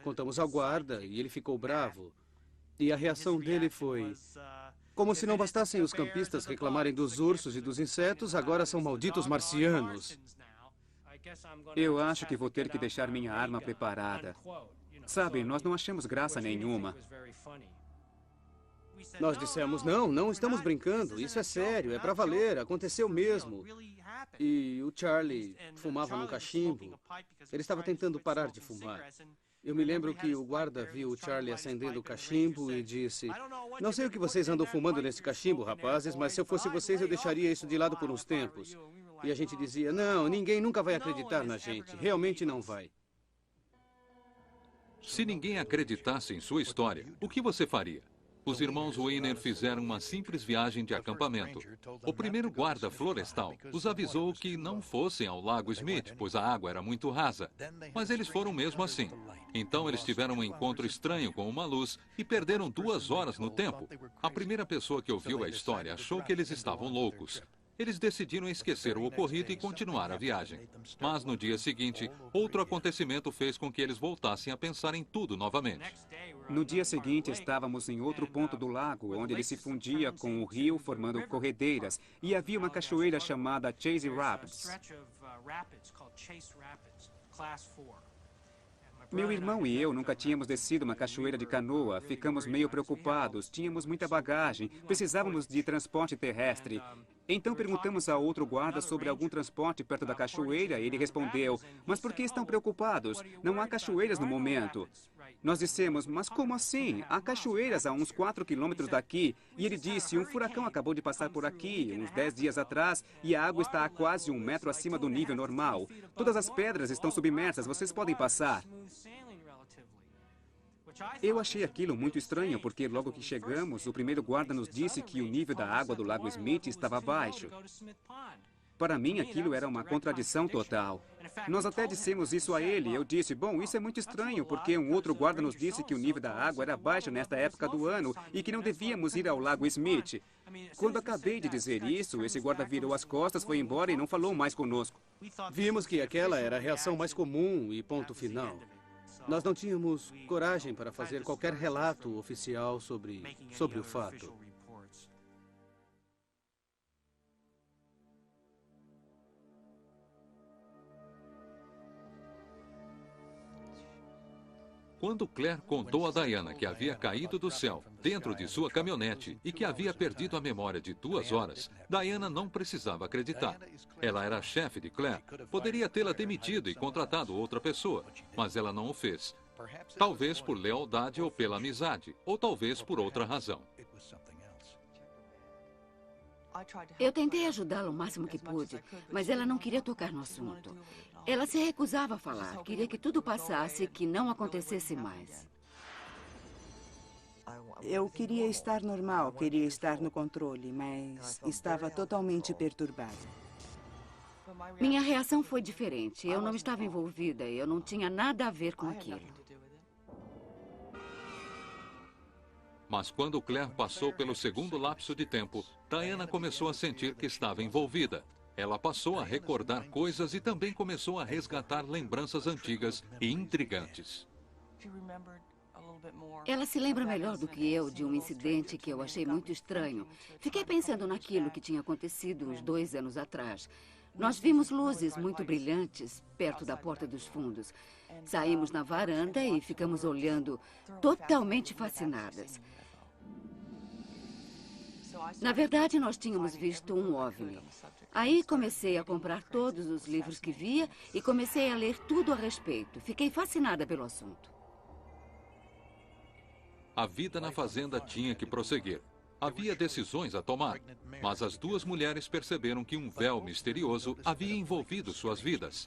Contamos ao guarda e ele ficou bravo. E a reação dele foi: como se não bastassem os campistas reclamarem dos ursos e dos insetos, agora são malditos marcianos. Eu acho que vou ter que deixar minha arma preparada. Sabe, nós não achamos graça nenhuma. Nós dissemos: não estamos brincando, isso é sério, é para valer, aconteceu mesmo. E o Charlie fumava num cachimbo. Ele estava tentando parar de fumar. Eu me lembro que o guarda viu o Charlie acendendo o cachimbo e disse: não sei o que vocês andam fumando nesse cachimbo, rapazes, mas se eu fosse vocês, eu deixaria isso de lado por uns tempos. E a gente dizia: não, ninguém nunca vai acreditar na gente, realmente não vai. Se ninguém acreditasse em sua história, o que você faria? Os irmãos Wiener fizeram uma simples viagem de acampamento. O primeiro guarda florestal os avisou que não fossem ao Lago Smith, pois a água era muito rasa. Mas eles foram mesmo assim. Então eles tiveram um encontro estranho com uma luz e perderam 2 horas no tempo. A primeira pessoa que ouviu a história achou que eles estavam loucos. Eles decidiram esquecer o ocorrido e continuar a viagem. Mas no dia seguinte, outro acontecimento fez com que eles voltassem a pensar em tudo novamente. No dia seguinte, estávamos em outro ponto do lago, onde ele se fundia com o rio, formando corredeiras, e havia uma cachoeira chamada Chase Rapids. Meu irmão e eu nunca tínhamos descido uma cachoeira de canoa, ficamos meio preocupados, tínhamos muita bagagem, precisávamos de transporte terrestre. Então perguntamos a outro guarda sobre algum transporte perto da cachoeira e ele respondeu, mas por que estão preocupados? Não há cachoeiras no momento. Nós dissemos, mas como assim? Há cachoeiras a uns 4 quilômetros daqui. E ele disse, um furacão acabou de passar por aqui, uns 10 dias atrás, e a água está a quase 1 metro acima do nível normal. Todas as pedras estão submersas, vocês podem passar. Eu achei aquilo muito estranho, porque logo que chegamos, o primeiro guarda nos disse que o nível da água do Lago Smith estava baixo. Para mim, aquilo era uma contradição total. Nós até dissemos isso a ele. Eu disse, bom, isso é muito estranho, porque um outro guarda nos disse que o nível da água era baixo nesta época do ano e que não devíamos ir ao Lago Smith. Quando acabei de dizer isso, esse guarda virou as costas, foi embora e não falou mais conosco. Vimos que aquela era a reação mais comum e ponto final. Nós não tínhamos coragem para fazer qualquer relato oficial sobre o fato. Quando Claire contou a Diana que havia caído do céu dentro de sua caminhonete e que havia perdido a memória de 2 horas, Diana não precisava acreditar. Ela era a chefe de Claire, poderia tê-la demitido e contratado outra pessoa, mas ela não o fez. Talvez por lealdade ou pela amizade, ou talvez por outra razão. Eu tentei ajudá-la o máximo que pude, mas ela não queria tocar no assunto. Ela se recusava a falar, queria que tudo passasse e que não acontecesse mais. Eu queria estar normal, queria estar no controle, mas estava totalmente perturbada. Minha reação foi diferente. Eu não estava envolvida, eu não tinha nada a ver com aquilo. Mas quando Claire passou pelo segundo lapso de tempo, Diana começou a sentir que estava envolvida. Ela passou a recordar coisas e também começou a resgatar lembranças antigas e intrigantes. Ela se lembra melhor do que eu de um incidente que eu achei muito estranho. Fiquei pensando naquilo que tinha acontecido uns 2 anos atrás. Nós vimos luzes muito brilhantes perto da porta dos fundos. Saímos na varanda e ficamos olhando, totalmente fascinadas. Na verdade, nós tínhamos visto um OVNI. Aí comecei a comprar todos os livros que via e comecei a ler tudo a respeito. Fiquei fascinada pelo assunto. A vida na fazenda tinha que prosseguir. Havia decisões a tomar, mas as 2 mulheres perceberam que um véu misterioso havia envolvido suas vidas.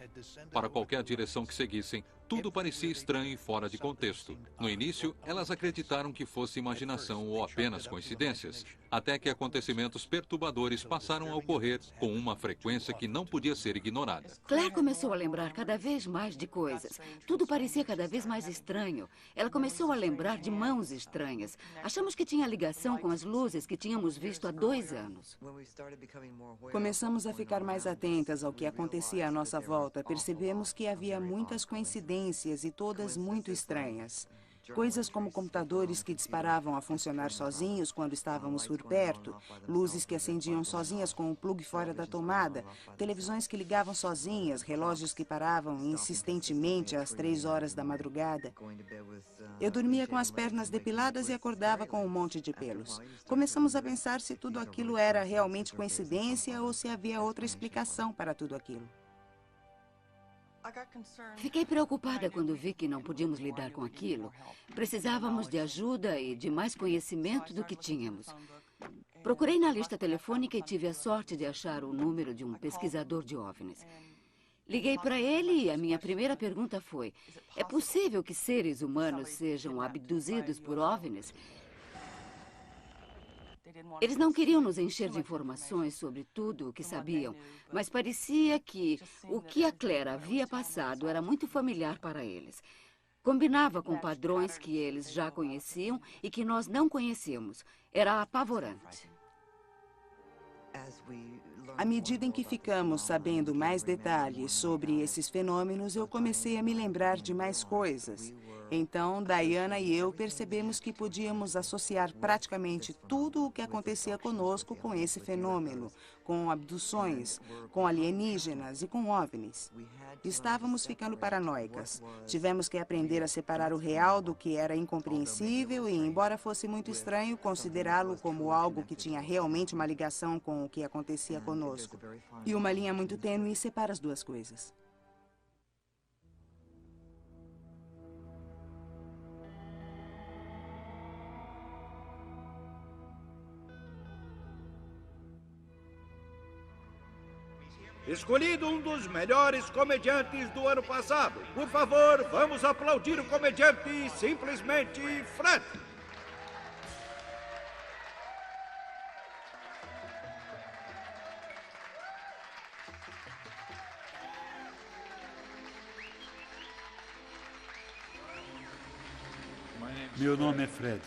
Para qualquer direção que seguissem, tudo parecia estranho e fora de contexto. No início, elas acreditaram que fosse imaginação ou apenas coincidências, até que acontecimentos perturbadores passaram a ocorrer com uma frequência que não podia ser ignorada. Claire começou a lembrar cada vez mais de coisas. Tudo parecia cada vez mais estranho. Ela começou a lembrar de mãos estranhas. Achamos que tinha ligação com as luzes que tínhamos visto há 2 anos. Começamos a ficar mais atentas ao que acontecia à nossa volta. Percebemos que havia muitas coincidências e todas muito estranhas. Coisas como computadores que disparavam a funcionar sozinhos quando estávamos por perto, luzes que acendiam sozinhas com o plug fora da tomada, televisões que ligavam sozinhas, relógios que paravam insistentemente às 3 horas da madrugada. Eu dormia com as pernas depiladas e acordava com um monte de pelos. Começamos a pensar se tudo aquilo era realmente coincidência ou se havia outra explicação para tudo aquilo. Fiquei preocupada quando vi que não podíamos lidar com aquilo. Precisávamos de ajuda e de mais conhecimento do que tínhamos. Procurei na lista telefônica e tive a sorte de achar o número de um pesquisador de OVNIs. Liguei para ele e a minha primeira pergunta foi: é possível que seres humanos sejam abduzidos por OVNIs? Eles não queriam nos encher de informações sobre tudo o que sabiam, mas parecia que o que a Claire havia passado era muito familiar para eles. Combinava com padrões que eles já conheciam e que nós não conhecíamos. Era apavorante. À medida em que ficamos sabendo mais detalhes sobre esses fenômenos, eu comecei a me lembrar de mais coisas. Então, Diana e eu percebemos que podíamos associar praticamente tudo o que acontecia conosco com esse fenômeno, com abduções, com alienígenas e com OVNIs. Estávamos ficando paranoicas. Tivemos que aprender a separar o real do que era incompreensível e, embora fosse muito estranho, considerá-lo como algo que tinha realmente uma ligação com com o que acontecia conosco. E uma linha muito tênue separa as duas coisas. Escolhido um dos melhores comediantes do ano passado. Por favor, vamos aplaudir o comediante, simplesmente Fred. Meu nome é Fred.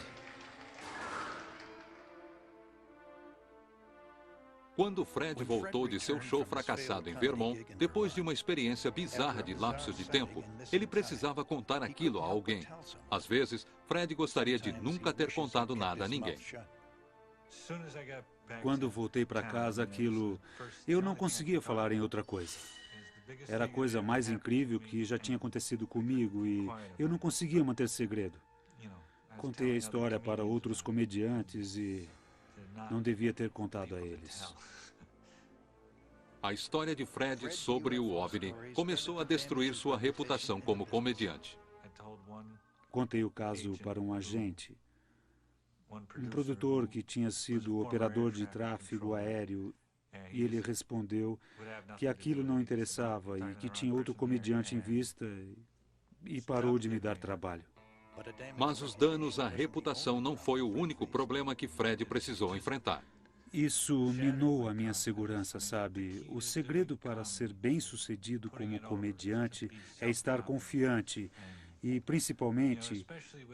Quando Fred voltou de seu show fracassado em Vermont, depois de uma experiência bizarra de lapso de tempo, ele precisava contar aquilo a alguém. Às vezes, Fred gostaria de nunca ter contado nada a ninguém. Quando voltei para casa, eu não conseguia falar em outra coisa. Era a coisa mais incrível que já tinha acontecido comigo e eu não conseguia manter segredo. Contei a história para outros comediantes e não devia ter contado a eles. A história de Fred sobre o OVNI começou a destruir sua reputação como comediante. Contei o caso para um agente, um produtor que tinha sido operador de tráfego aéreo, e ele respondeu que aquilo não interessava e que tinha outro comediante em vista e parou de me dar trabalho. Mas os danos à reputação não foi o único problema que Fred precisou enfrentar. Isso minou a minha segurança, sabe? O segredo para ser bem-sucedido como comediante é estar confiante e, principalmente,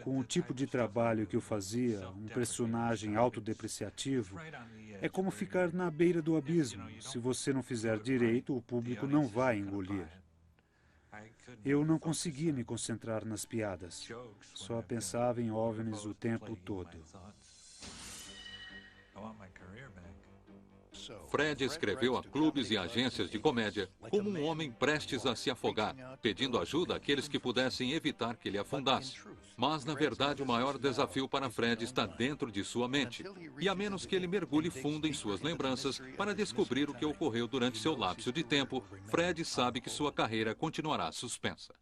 com o tipo de trabalho que eu fazia, um personagem autodepreciativo, é como ficar na beira do abismo. Se você não fizer direito, o público não vai engolir. Eu não conseguia me concentrar nas piadas. Só pensava em OVNIs o tempo todo. Fred escreveu a clubes e agências de comédia como um homem prestes a se afogar, pedindo ajuda àqueles que pudessem evitar que ele afundasse. Mas, na verdade, o maior desafio para Fred está dentro de sua mente. E a menos que ele mergulhe fundo em suas lembranças para descobrir o que ocorreu durante seu lapso de tempo, Fred sabe que sua carreira continuará suspensa.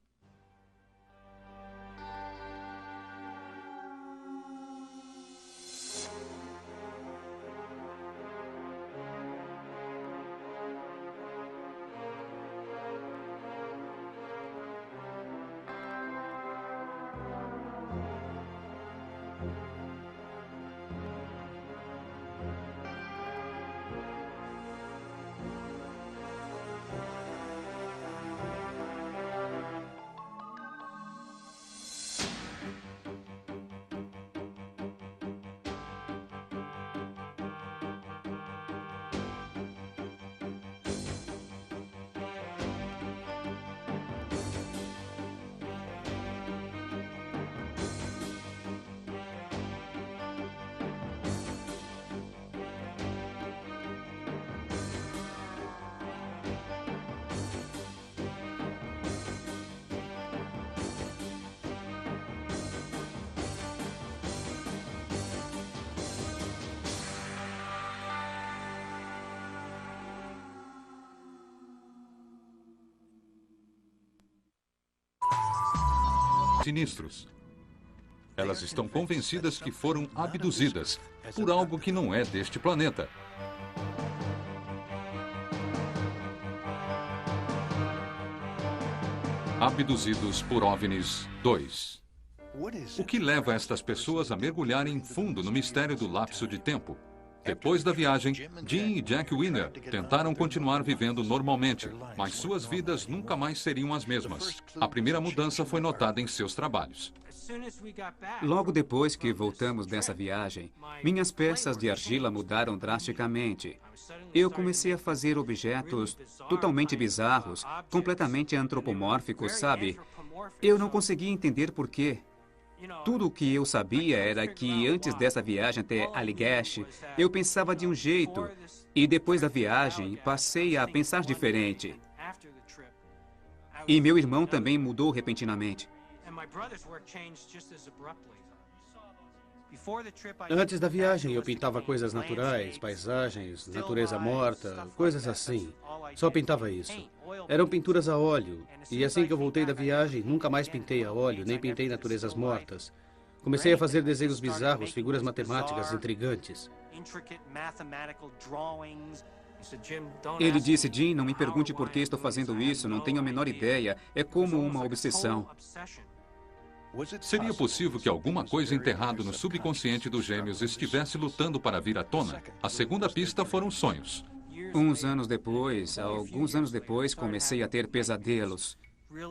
Sinistros. Elas estão convencidas que foram abduzidas por algo que não é deste planeta. Abduzidos por OVNIs 2. O que leva estas pessoas a mergulharem fundo no mistério do lapso de tempo? Depois da viagem, Jim e Jack Winner tentaram continuar vivendo normalmente, mas suas vidas nunca mais seriam as mesmas. A primeira mudança foi notada em seus trabalhos. Logo depois que voltamos dessa viagem, minhas peças de argila mudaram drasticamente. Eu comecei a fazer objetos totalmente bizarros, completamente antropomórficos, sabe? Eu não conseguia entender por quê. Tudo o que eu sabia era que antes dessa viagem até Allagash, eu pensava de um jeito, e depois da viagem, passei a pensar diferente. E meu irmão também mudou repentinamente. Antes da viagem, eu pintava coisas naturais, paisagens, natureza morta, coisas assim. Só pintava isso. Eram pinturas a óleo. E assim que eu voltei da viagem, nunca mais pintei a óleo, nem pintei naturezas mortas. Comecei a fazer desenhos bizarros, figuras matemáticas intrigantes. Ele disse, Jim, não me pergunte por que estou fazendo isso, não tenho a menor ideia. É como uma obsessão. Seria possível que alguma coisa enterrada no subconsciente dos gêmeos estivesse lutando para vir à tona? A segunda pista foram sonhos. Alguns anos depois, comecei a ter pesadelos.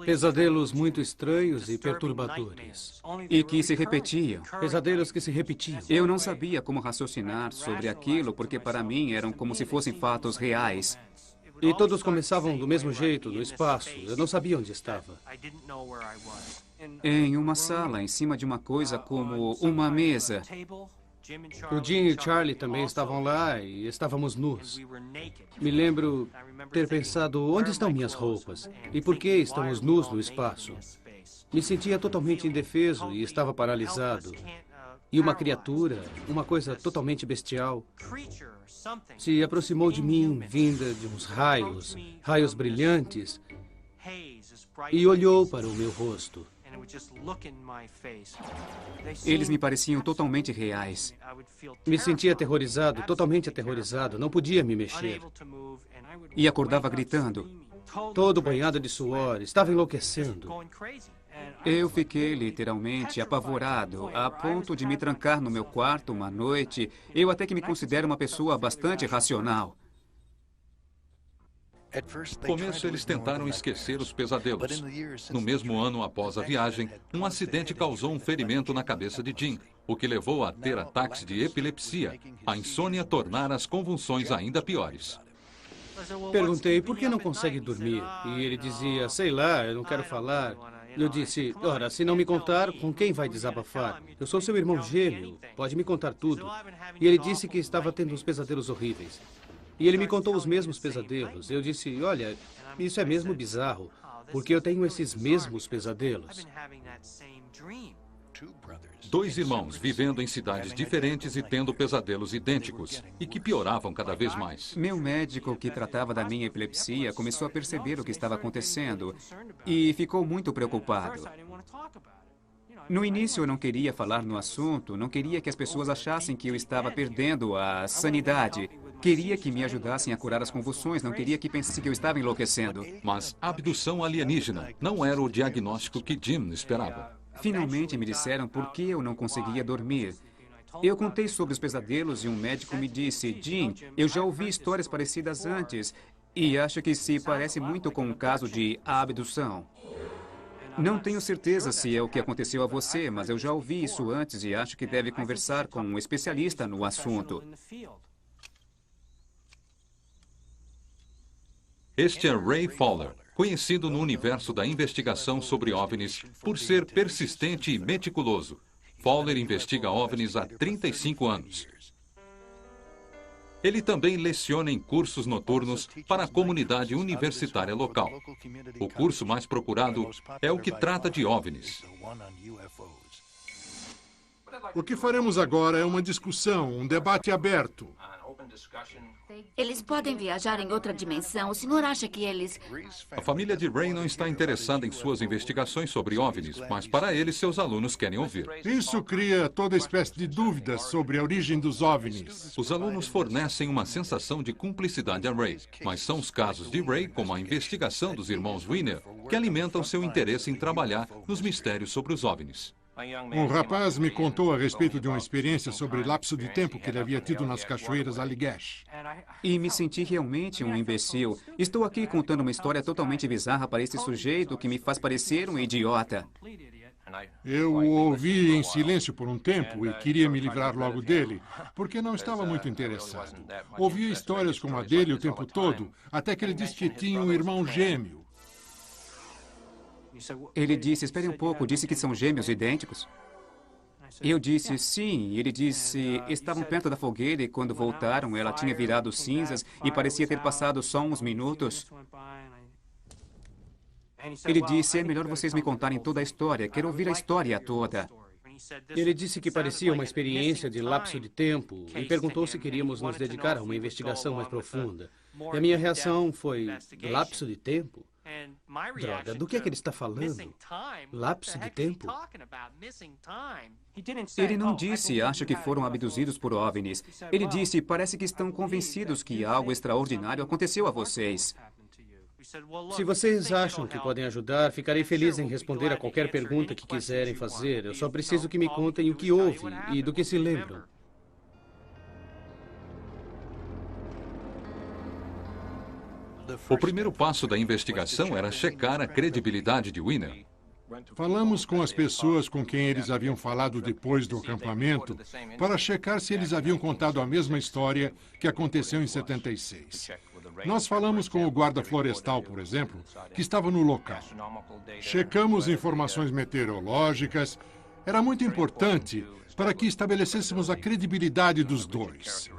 Pesadelos muito estranhos e perturbadores. E que se repetiam. Pesadelos que se repetiam. Eu não sabia como raciocinar sobre aquilo, porque para mim eram como se fossem fatos reais. E todos começavam do mesmo jeito, no espaço. Eu não sabia onde estava. Em uma sala, em cima de uma coisa como uma mesa. O Jim e Charlie também estavam lá e estávamos nus. Me lembro ter pensado, onde estão minhas roupas? E por que estamos nus no espaço? Me sentia totalmente indefeso e estava paralisado. E uma criatura, uma coisa totalmente bestial, se aproximou de mim, vinda de uns raios, raios brilhantes, e olhou para o meu rosto. Eles me pareciam totalmente reais. Me sentia aterrorizado, totalmente aterrorizado. Não podia me mexer. E acordava gritando. Todo banhado de suor, estava enlouquecendo. Eu fiquei literalmente apavorado, a ponto de me trancar no meu quarto uma noite. Eu até que me considero uma pessoa bastante racional. No começo, eles tentaram esquecer os pesadelos. No mesmo ano após a viagem, um acidente causou um ferimento na cabeça de Jim, o que levou a ter ataques de epilepsia. A insônia tornara as convulsões ainda piores. Perguntei, por que não consegue dormir? E ele dizia, sei lá, eu não quero falar. Eu disse, ora, se não me contar, com quem vai desabafar? Eu sou seu irmão gêmeo, pode me contar tudo. E ele disse que estava tendo uns pesadelos horríveis. E ele me contou os mesmos pesadelos. Eu disse, olha, isso é mesmo bizarro, porque eu tenho esses mesmos pesadelos. Dois irmãos vivendo em cidades diferentes e tendo pesadelos idênticos, e que pioravam cada vez mais. Meu médico, que tratava da minha epilepsia, começou a perceber o que estava acontecendo e ficou muito preocupado. No início, eu não queria falar no assunto, não queria que as pessoas achassem que eu estava perdendo a sanidade. Queria que me ajudassem a curar as convulsões, não queria que pensassem que eu estava enlouquecendo. Mas abdução alienígena não era o diagnóstico que Jim esperava. Finalmente me disseram por que eu não conseguia dormir. Eu contei sobre os pesadelos e um médico me disse, Jim, eu já ouvi histórias parecidas antes e acho que se parece muito com um caso de abdução. Não tenho certeza se é o que aconteceu a você, mas eu já ouvi isso antes e acho que deve conversar com um especialista no assunto. Este é Ray Fowler, conhecido no universo da investigação sobre OVNIs por ser persistente e meticuloso. Fowler investiga OVNIs há 35 anos. Ele também leciona em cursos noturnos para a comunidade universitária local. O curso mais procurado é o que trata de OVNIs. O que faremos agora é uma discussão, um debate aberto. Eles podem viajar em outra dimensão. O senhor acha que eles... A família de Ray não está interessada em suas investigações sobre OVNIs, mas para eles, seus alunos querem ouvir. Isso cria toda espécie de dúvidas sobre a origem dos OVNIs. Os alunos fornecem uma sensação de cumplicidade a Ray, mas são os casos de Ray, como a investigação dos irmãos Wiener, que alimentam seu interesse em trabalhar nos mistérios sobre os OVNIs. Um rapaz me contou a respeito de uma experiência sobre lapso de tempo que ele havia tido nas cachoeiras Allagash. E me senti realmente um imbecil. Estou aqui contando uma história totalmente bizarra para esse sujeito que me faz parecer um idiota. Eu o ouvi em silêncio por um tempo e queria me livrar logo dele, porque não estava muito interessado. Ouvia histórias como a dele o tempo todo, até que ele disse que tinha um irmão gêmeo. Ele disse, espere um pouco, disse que são gêmeos idênticos? Eu disse, sim. Ele disse, estavam perto da fogueira e quando voltaram ela tinha virado cinzas e parecia ter passado só uns minutos. Ele disse, é melhor vocês me contarem toda a história, quero ouvir a história toda. Ele disse que parecia uma experiência de lapso de tempo e perguntou se queríamos nos dedicar a uma investigação mais profunda. E a minha reação foi: lapso de tempo? Droga, do que é que ele está falando? Lapso de tempo? Ele não disse, acha que foram abduzidos por OVNIs. Ele disse, parece que estão convencidos que algo extraordinário aconteceu a vocês. Se vocês acham que podem ajudar, ficarei feliz em responder a qualquer pergunta que quiserem fazer. Eu só preciso que me contem o que houve e do que se lembram. O primeiro passo da investigação era checar a credibilidade de Winner. Falamos com as pessoas com quem eles haviam falado depois do acampamento para checar se eles haviam contado a mesma história que aconteceu em 76. Nós falamos com o guarda florestal, por exemplo, que estava no local. Checamos informações meteorológicas. Era muito importante para que estabelecêssemos a credibilidade dos dois.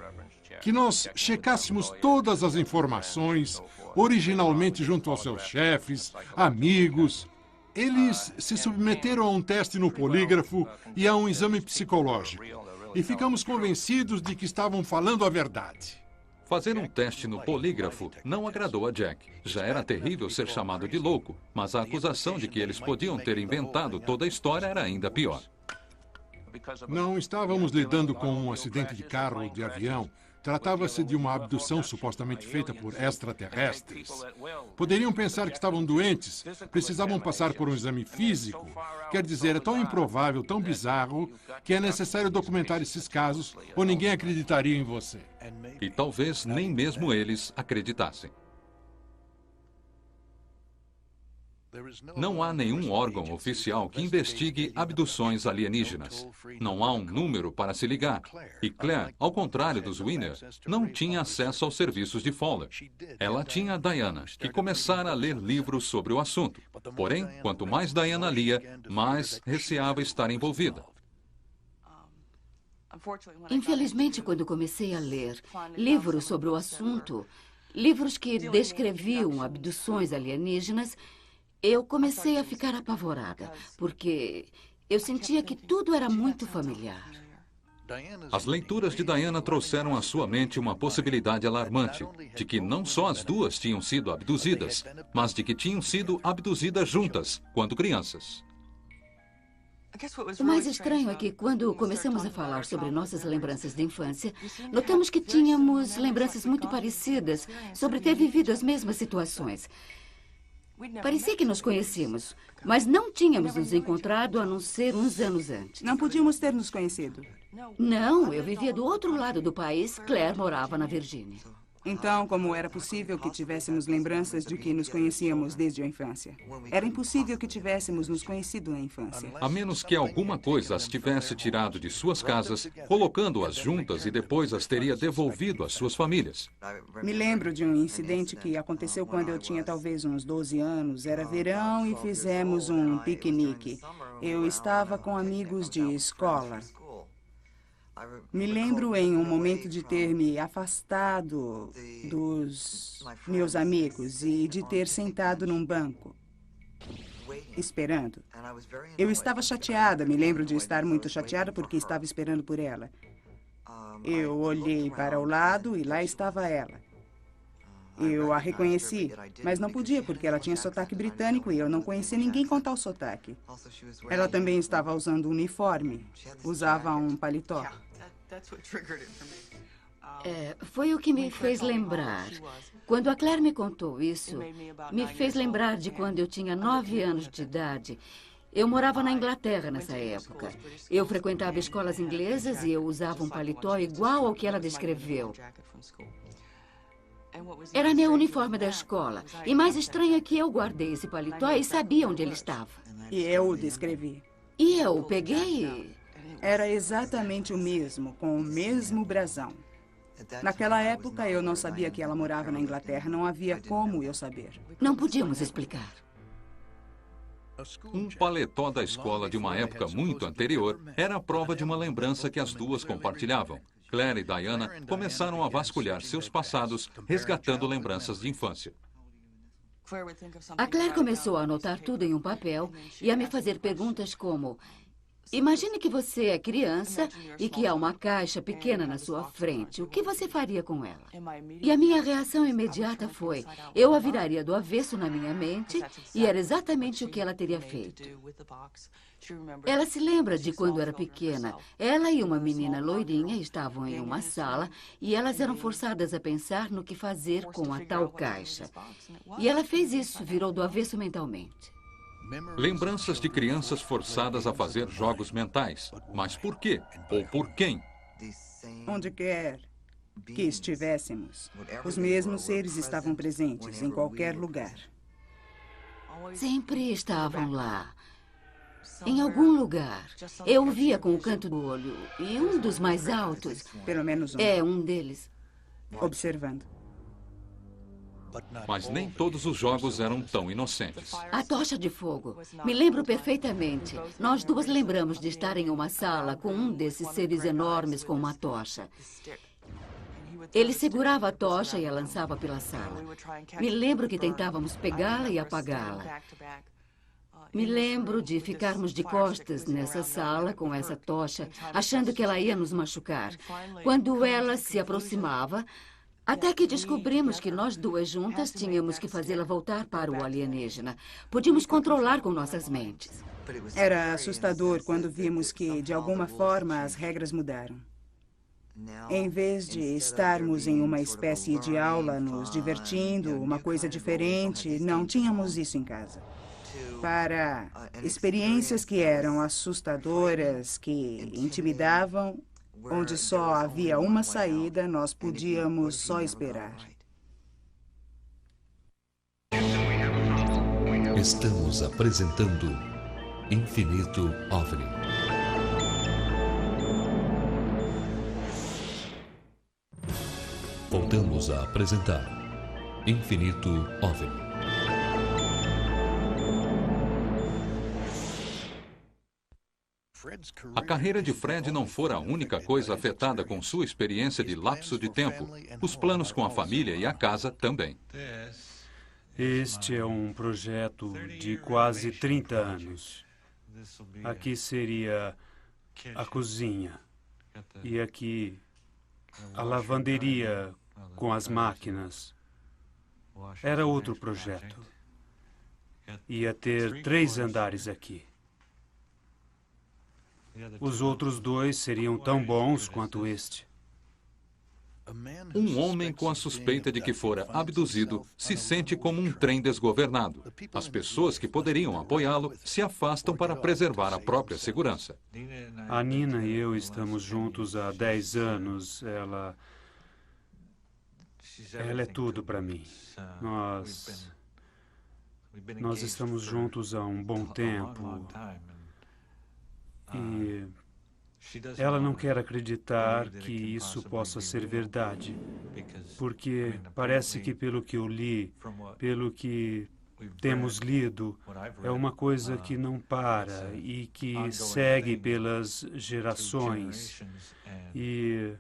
Que nós checássemos todas as informações, originalmente junto aos seus chefes, amigos. Eles se submeteram a um teste no polígrafo e a um exame psicológico. E ficamos convencidos de que estavam falando a verdade. Fazer um teste no polígrafo não agradou a Jack. Já era terrível ser chamado de louco, mas a acusação de que eles podiam ter inventado toda a história era ainda pior. Não estávamos lidando com um acidente de carro ou de avião. Tratava-se de uma abdução supostamente feita por extraterrestres. Poderiam pensar que estavam doentes, precisavam passar por um exame físico. Quer dizer, é tão improvável, tão bizarro, que é necessário documentar esses casos ou ninguém acreditaria em você. E talvez nem mesmo eles acreditassem. Não há nenhum órgão oficial que investigue abduções alienígenas. Não há um número para se ligar. E Claire, ao contrário dos Winner, não tinha acesso aos serviços de Fowler. Ela tinha a Diana, que começara a ler livros sobre o assunto. Porém, quanto mais Diana lia, mais receava estar envolvida. Infelizmente, quando comecei a ler livros sobre o assunto, livros que descreviam abduções alienígenas, eu comecei a ficar apavorada, porque eu sentia que tudo era muito familiar. As leituras de Diana trouxeram à sua mente uma possibilidade alarmante, de que não só as duas tinham sido abduzidas, mas de que tinham sido abduzidas juntas, quando crianças. O mais estranho é que, quando começamos a falar sobre nossas lembranças de infância, notamos que tínhamos lembranças muito parecidas sobre ter vivido as mesmas situações. Parecia que nos conhecíamos, mas não tínhamos nos encontrado a não ser uns anos antes. Não podíamos ter nos conhecido. Não, eu vivia do outro lado do país. Claire morava na Virgínia. Então, como era possível que tivéssemos lembranças de que nos conhecíamos desde a infância? Era impossível que tivéssemos nos conhecido na infância. A menos que alguma coisa as tivesse tirado de suas casas, colocando-as juntas e depois as teria devolvido às suas famílias. Me lembro de um incidente que aconteceu quando eu tinha talvez uns 12 anos. Era verão e fizemos um piquenique. Eu estava com amigos de escola. Me lembro em um momento de ter me afastado dos meus amigos e de ter sentado num banco, esperando. Eu estava chateada, me lembro de estar muito chateada porque estava esperando por ela. Eu olhei para o lado e lá estava ela. Eu a reconheci, mas não podia porque ela tinha sotaque britânico e eu não conhecia ninguém com tal sotaque. Ela também estava usando um uniforme, usava um paletó. Foi o que me fez lembrar. Quando a Claire me contou isso, me fez lembrar de quando eu tinha 9 anos de idade. Eu morava na Inglaterra nessa época. Eu frequentava escolas inglesas e eu usava um paletó igual ao que ela descreveu. Era meu uniforme da escola. E mais estranho é que eu guardei esse paletó e sabia onde ele estava. E eu o descrevi. E eu peguei... Era exatamente o mesmo, com o mesmo brasão. Naquela época, eu não sabia que ela morava na Inglaterra. Não havia como eu saber. Não podíamos explicar. Um paletó da escola de uma época muito anterior era a prova de uma lembrança que as duas compartilhavam. Claire e Diana começaram a vasculhar seus passados, resgatando lembranças de infância. A Claire começou a anotar tudo em um papel e a me fazer perguntas como: Imagine que você é criança e que há uma caixa pequena na sua frente. O que você faria com ela? E a minha reação imediata foi, eu a viraria do avesso na minha mente e era exatamente o que ela teria feito. Ela se lembra de quando era pequena. Ela e uma menina loirinha estavam em uma sala e elas eram forçadas a pensar no que fazer com a tal caixa. E ela fez isso, virou do avesso mentalmente. Lembranças de crianças forçadas a fazer jogos mentais. Mas por quê? Ou por quem? Onde quer que estivéssemos, os mesmos seres estavam presentes em qualquer lugar. Sempre estavam lá. Em algum lugar. Eu o via com o canto do olho. E um dos mais altos... Pelo menos um. É, um deles. Observando. Mas nem todos os jogos eram tão inocentes. A tocha de fogo. Me lembro perfeitamente. Nós duas lembramos de estar em uma sala com um desses seres enormes com uma tocha. Ele segurava a tocha e a lançava pela sala. Me lembro que tentávamos pegá-la e apagá-la. Me lembro de ficarmos de costas nessa sala com essa tocha, achando que ela ia nos machucar. Quando ela se aproximava, até que descobrimos que nós duas juntas tínhamos que fazê-la voltar para o alienígena. Podíamos controlar com nossas mentes. Era assustador quando vimos que, de alguma forma, as regras mudaram. Em vez de estarmos em uma espécie de aula, nos divertindo, uma coisa diferente, não tínhamos isso em casa. Para experiências que eram assustadoras, que intimidavam, onde só havia uma saída, nós podíamos só esperar. Estamos apresentando Infinito OVNI. Voltamos a apresentar Infinito OVNI. A carreira de Fred não fora a única coisa afetada com sua experiência de lapso de tempo. Os planos com a família e a casa também. Este é um projeto de quase 30 anos. Aqui seria a cozinha. E aqui a lavanderia com as máquinas. Era outro projeto. Ia ter 3 andares aqui. Os outros 2 seriam tão bons quanto este. Um homem com a suspeita de que fora abduzido se sente como um trem desgovernado. As pessoas que poderiam apoiá-lo se afastam para preservar a própria segurança. A Nina e eu estamos juntos há 10 anos. Ela é tudo para mim. Nós estamos juntos há um bom tempo. E ela não quer acreditar que isso possa ser verdade, porque parece que, pelo que eu li, pelo que temos lido, é uma coisa que não para e que segue pelas gerações. E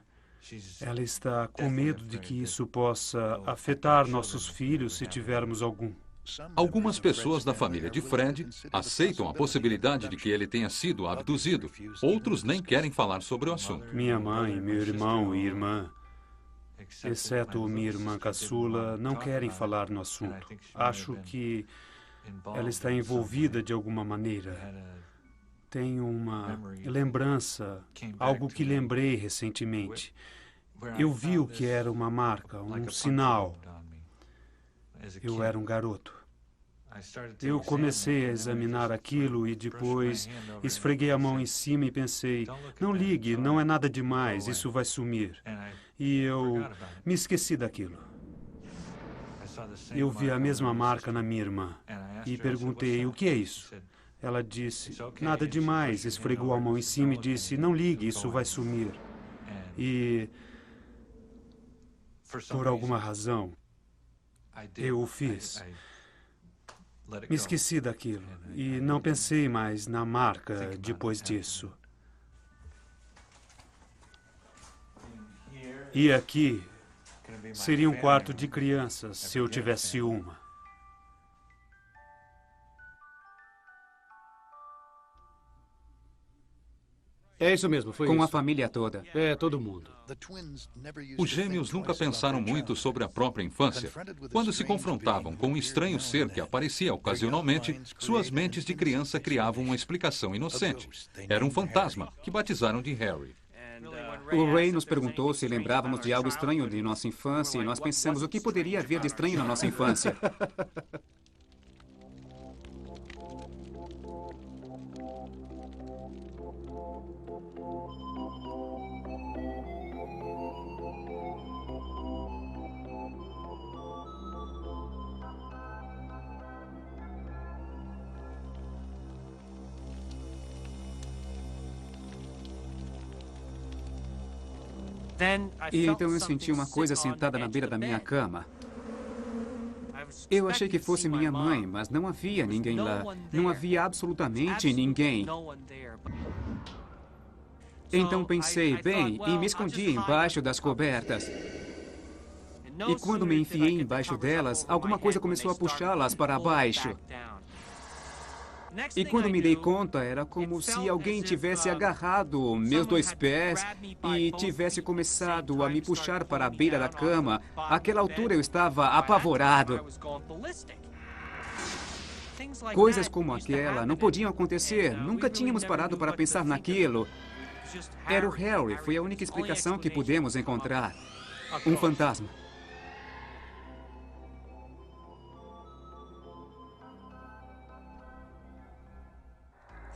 ela está com medo de que isso possa afetar nossos filhos se tivermos algum. Algumas pessoas da família de Fred aceitam a possibilidade de que ele tenha sido abduzido. Outros nem querem falar sobre o assunto. Minha mãe, meu irmão e irmã, exceto minha irmã caçula, não querem falar no assunto. Acho que ela está envolvida de alguma maneira. Tenho uma lembrança, algo que lembrei recentemente. Eu vi o que era uma marca, um sinal. Eu era um garoto. Eu comecei a examinar aquilo e depois esfreguei a mão em cima e pensei, não ligue, não é nada demais, isso vai sumir. E eu me esqueci daquilo. Eu vi a mesma marca na minha irmã e perguntei, o que é isso? Ela disse, nada demais, esfregou a mão em cima e disse, não ligue, isso vai sumir. E, por alguma razão, eu o fiz. Me esqueci daquilo e não pensei mais na marca depois disso. E aqui seria um quarto de crianças se eu tivesse uma. É isso mesmo, foi Com isso. a família toda. É, todo mundo. Os gêmeos nunca pensaram muito sobre a própria infância. Quando se confrontavam com um estranho ser que aparecia ocasionalmente, suas mentes de criança criavam uma explicação inocente. Era um fantasma, que batizaram de Harry. O Ray nos perguntou se lembrávamos de algo estranho de nossa infância e nós pensamos o que poderia haver de estranho na nossa infância. E então eu senti uma coisa sentada na beira da minha cama. Eu achei que fosse minha mãe, mas não havia ninguém lá. Não havia absolutamente ninguém. Então pensei, bem, e me escondi embaixo das cobertas. E quando me enfiei embaixo delas, alguma coisa começou a puxá-las para baixo. E quando me dei conta, era como se alguém tivesse agarrado meus dois pés e tivesse começado a me puxar para a beira da cama. Àquela altura eu estava apavorado. Coisas como aquela não podiam acontecer. Nunca tínhamos parado para pensar naquilo. Era o Harry. Foi a única explicação que pudemos encontrar. Um fantasma.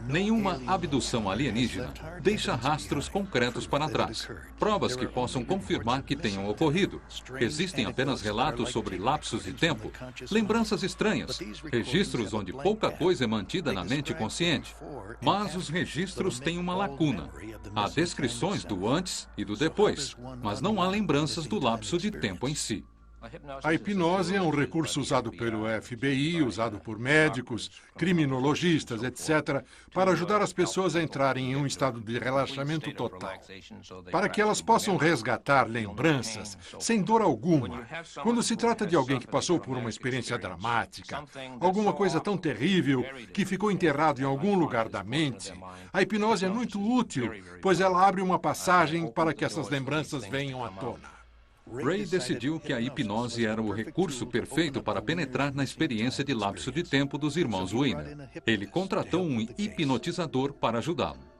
Nenhuma abdução alienígena deixa rastros concretos para trás, provas que possam confirmar que tenham ocorrido. Existem apenas relatos sobre lapsos de tempo, lembranças estranhas, registros onde pouca coisa é mantida na mente consciente. Mas os registros têm uma lacuna. Há descrições do antes e do depois, mas não há lembranças do lapso de tempo em si. A hipnose é um recurso usado pelo FBI, usado por médicos, criminologistas, etc., para ajudar as pessoas a entrarem em um estado de relaxamento total, para que elas possam resgatar lembranças sem dor alguma. Quando se trata de alguém que passou por uma experiência dramática, alguma coisa tão terrível que ficou enterrado em algum lugar da mente, a hipnose é muito útil, pois ela abre uma passagem para que essas lembranças venham à tona. Ray decidiu que a hipnose era o recurso perfeito para penetrar na experiência de lapso de tempo dos irmãos Weiner. Ele contratou um hipnotizador para ajudá-lo.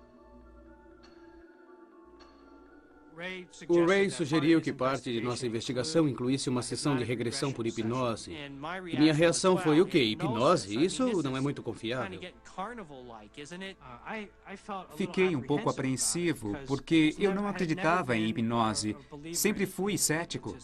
O Ray sugeriu que parte de nossa investigação incluísse uma sessão de regressão por hipnose. E minha reação foi, o quê? Hipnose? Isso não é muito confiável. Fiquei um pouco apreensivo, porque eu não acreditava em hipnose. Sempre fui cético.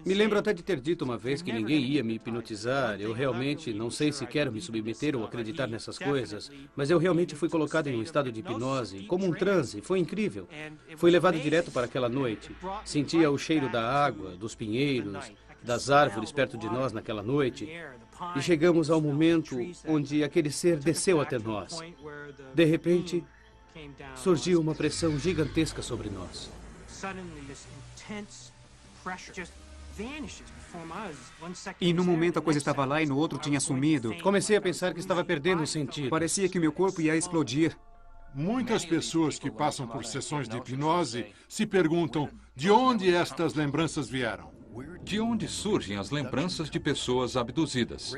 Me lembro até de ter dito uma vez que ninguém ia me hipnotizar. Eu realmente não sei se quero me submeter ou acreditar nessas coisas, mas eu realmente fui colocado em um estado de hipnose, como um transe. Foi incrível. Fui levado direto para aquela noite. Sentia o cheiro da água, dos pinheiros, das árvores perto de nós naquela noite. E chegamos ao momento onde aquele ser desceu até nós. De repente, surgiu uma pressão gigantesca sobre nós. E no momento a coisa estava lá e no outro tinha sumido. Comecei a pensar que estava perdendo o sentido. Parecia que meu corpo ia explodir. Muitas pessoas que passam por sessões de hipnose se perguntam de onde estas lembranças vieram. De onde surgem as lembranças de pessoas abduzidas?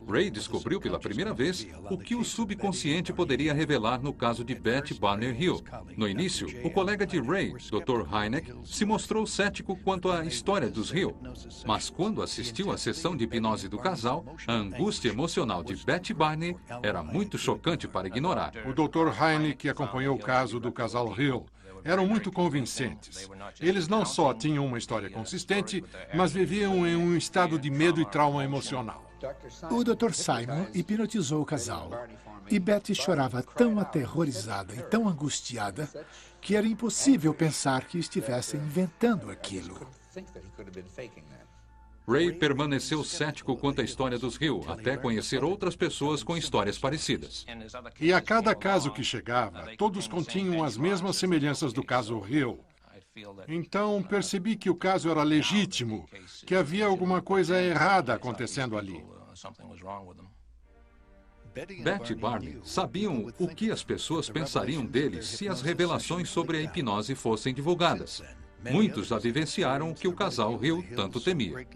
Ray descobriu pela primeira vez o que o subconsciente poderia revelar no caso de Betty Barner Hill. No início, o colega de Ray, Dr. Hynek, se mostrou cético quanto à história dos Hill. Mas quando assistiu à sessão de hipnose do casal, a angústia emocional de Betty Barner era muito chocante para ignorar. O Dr. Hynek acompanhou o caso do casal Hill. Eram muito convincentes. Eles não só tinham uma história consistente, mas viviam em um estado de medo e trauma emocional. O Dr. Simon hipnotizou o casal. E Betty chorava tão aterrorizada e tão angustiada que era impossível pensar que estivessem inventando aquilo. Ray permaneceu cético quanto à história dos Hill, até conhecer outras pessoas com histórias parecidas. E a cada caso que chegava, todos continham as mesmas semelhanças do caso Hill. Então, percebi que o caso era legítimo, que havia alguma coisa errada acontecendo ali. Betty e Barney sabiam o que as pessoas pensariam deles se as revelações sobre a hipnose fossem divulgadas. Muitos já vivenciaram o que o casal Hill tanto temia.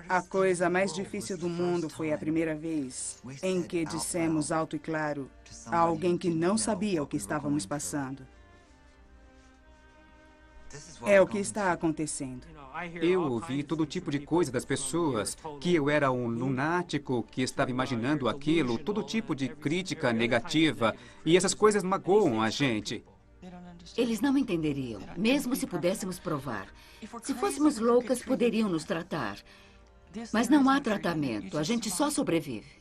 A coisa mais difícil do mundo foi a primeira vez em que dissemos alto e claro a alguém que não sabia o que estávamos passando. É o que está acontecendo. Eu ouvi todo tipo de coisa das pessoas, que eu era um lunático, que estava imaginando aquilo, todo tipo de crítica negativa, e essas coisas magoam a gente. Eles não entenderiam, mesmo se pudéssemos provar. Se fôssemos loucas, poderiam nos tratar. Mas não há tratamento, a gente só sobrevive.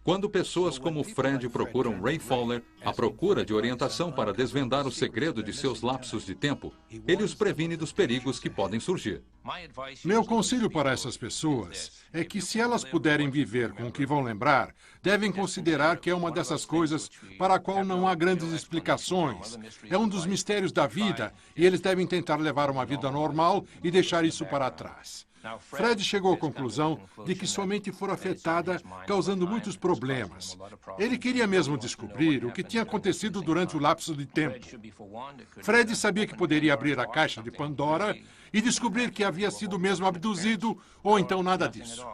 Quando pessoas como Fred procuram Ray Fowler à procura de orientação para desvendar o segredo de seus lapsos de tempo, ele os previne dos perigos que podem surgir. Meu conselho para essas pessoas é que, se elas puderem viver com o que vão lembrar, devem considerar que é uma dessas coisas para a qual não há grandes explicações. É um dos mistérios da vida e eles devem tentar levar uma vida normal e deixar isso para trás. Fred chegou à conclusão de que sua mente foi afetada, causando muitos problemas. Ele queria mesmo descobrir o que tinha acontecido durante o lapso de tempo. Fred sabia que poderia abrir a caixa de Pandora e descobrir que havia sido mesmo abduzido, ou então nada disso.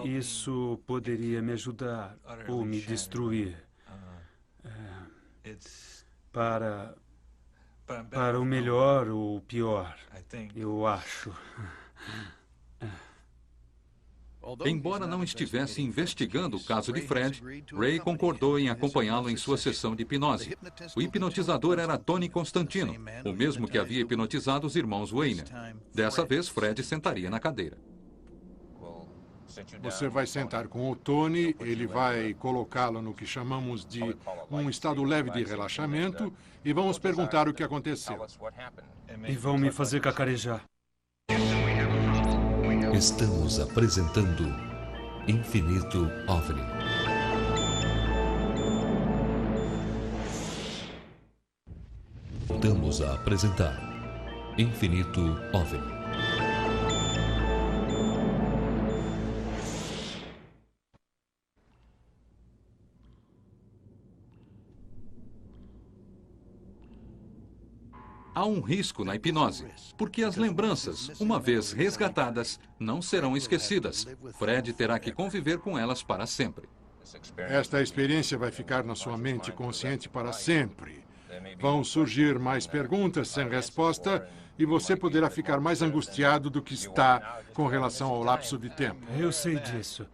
Isso poderia me ajudar ou me destruir. Para o melhor ou o pior, eu acho. Embora não estivesse investigando o caso de Fred, Ray concordou em acompanhá-lo em sua sessão de hipnose. O hipnotizador era Tony Constantino, o mesmo que havia hipnotizado os irmãos Weiner. Dessa vez, Fred sentaria na cadeira. Você vai sentar com o Tony, ele vai colocá-lo no que chamamos de um estado leve de relaxamento e vamos perguntar o que aconteceu. E vão me fazer cacarejar. Estamos apresentando Infinito OVNI. Voltamos a apresentar Infinito OVNI. Há um risco na hipnose, porque as lembranças, uma vez resgatadas, não serão esquecidas. Fred terá que conviver com elas para sempre. Esta experiência vai ficar na sua mente consciente para sempre. Vão surgir mais perguntas sem resposta e você poderá ficar mais angustiado do que está com relação ao lapso de tempo. Eu sei disso.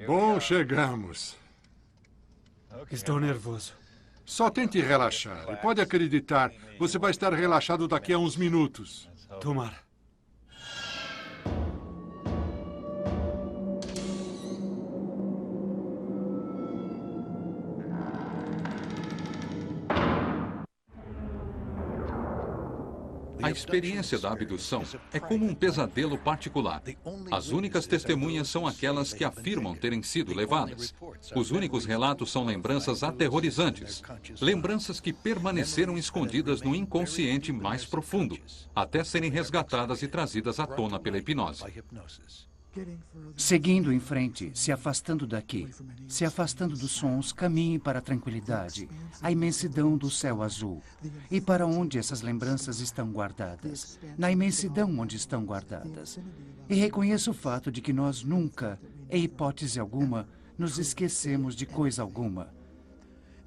Bom, chegamos. Estou nervoso. Só tente relaxar. E pode acreditar, você vai estar relaxado daqui a uns minutos. Tomara. A experiência da abdução é como um pesadelo particular. As únicas testemunhas são aquelas que afirmam terem sido levadas. Os únicos relatos são lembranças aterrorizantes. Lembranças que permaneceram escondidas no inconsciente mais profundo, até serem resgatadas e trazidas à tona pela hipnose. Seguindo em frente, se afastando daqui, se afastando dos sons, caminhe para a tranquilidade, a imensidão do céu azul. E para onde essas lembranças estão guardadas? Na imensidão onde estão guardadas. E reconheça o fato de que nós nunca, em hipótese alguma, nos esquecemos de coisa alguma.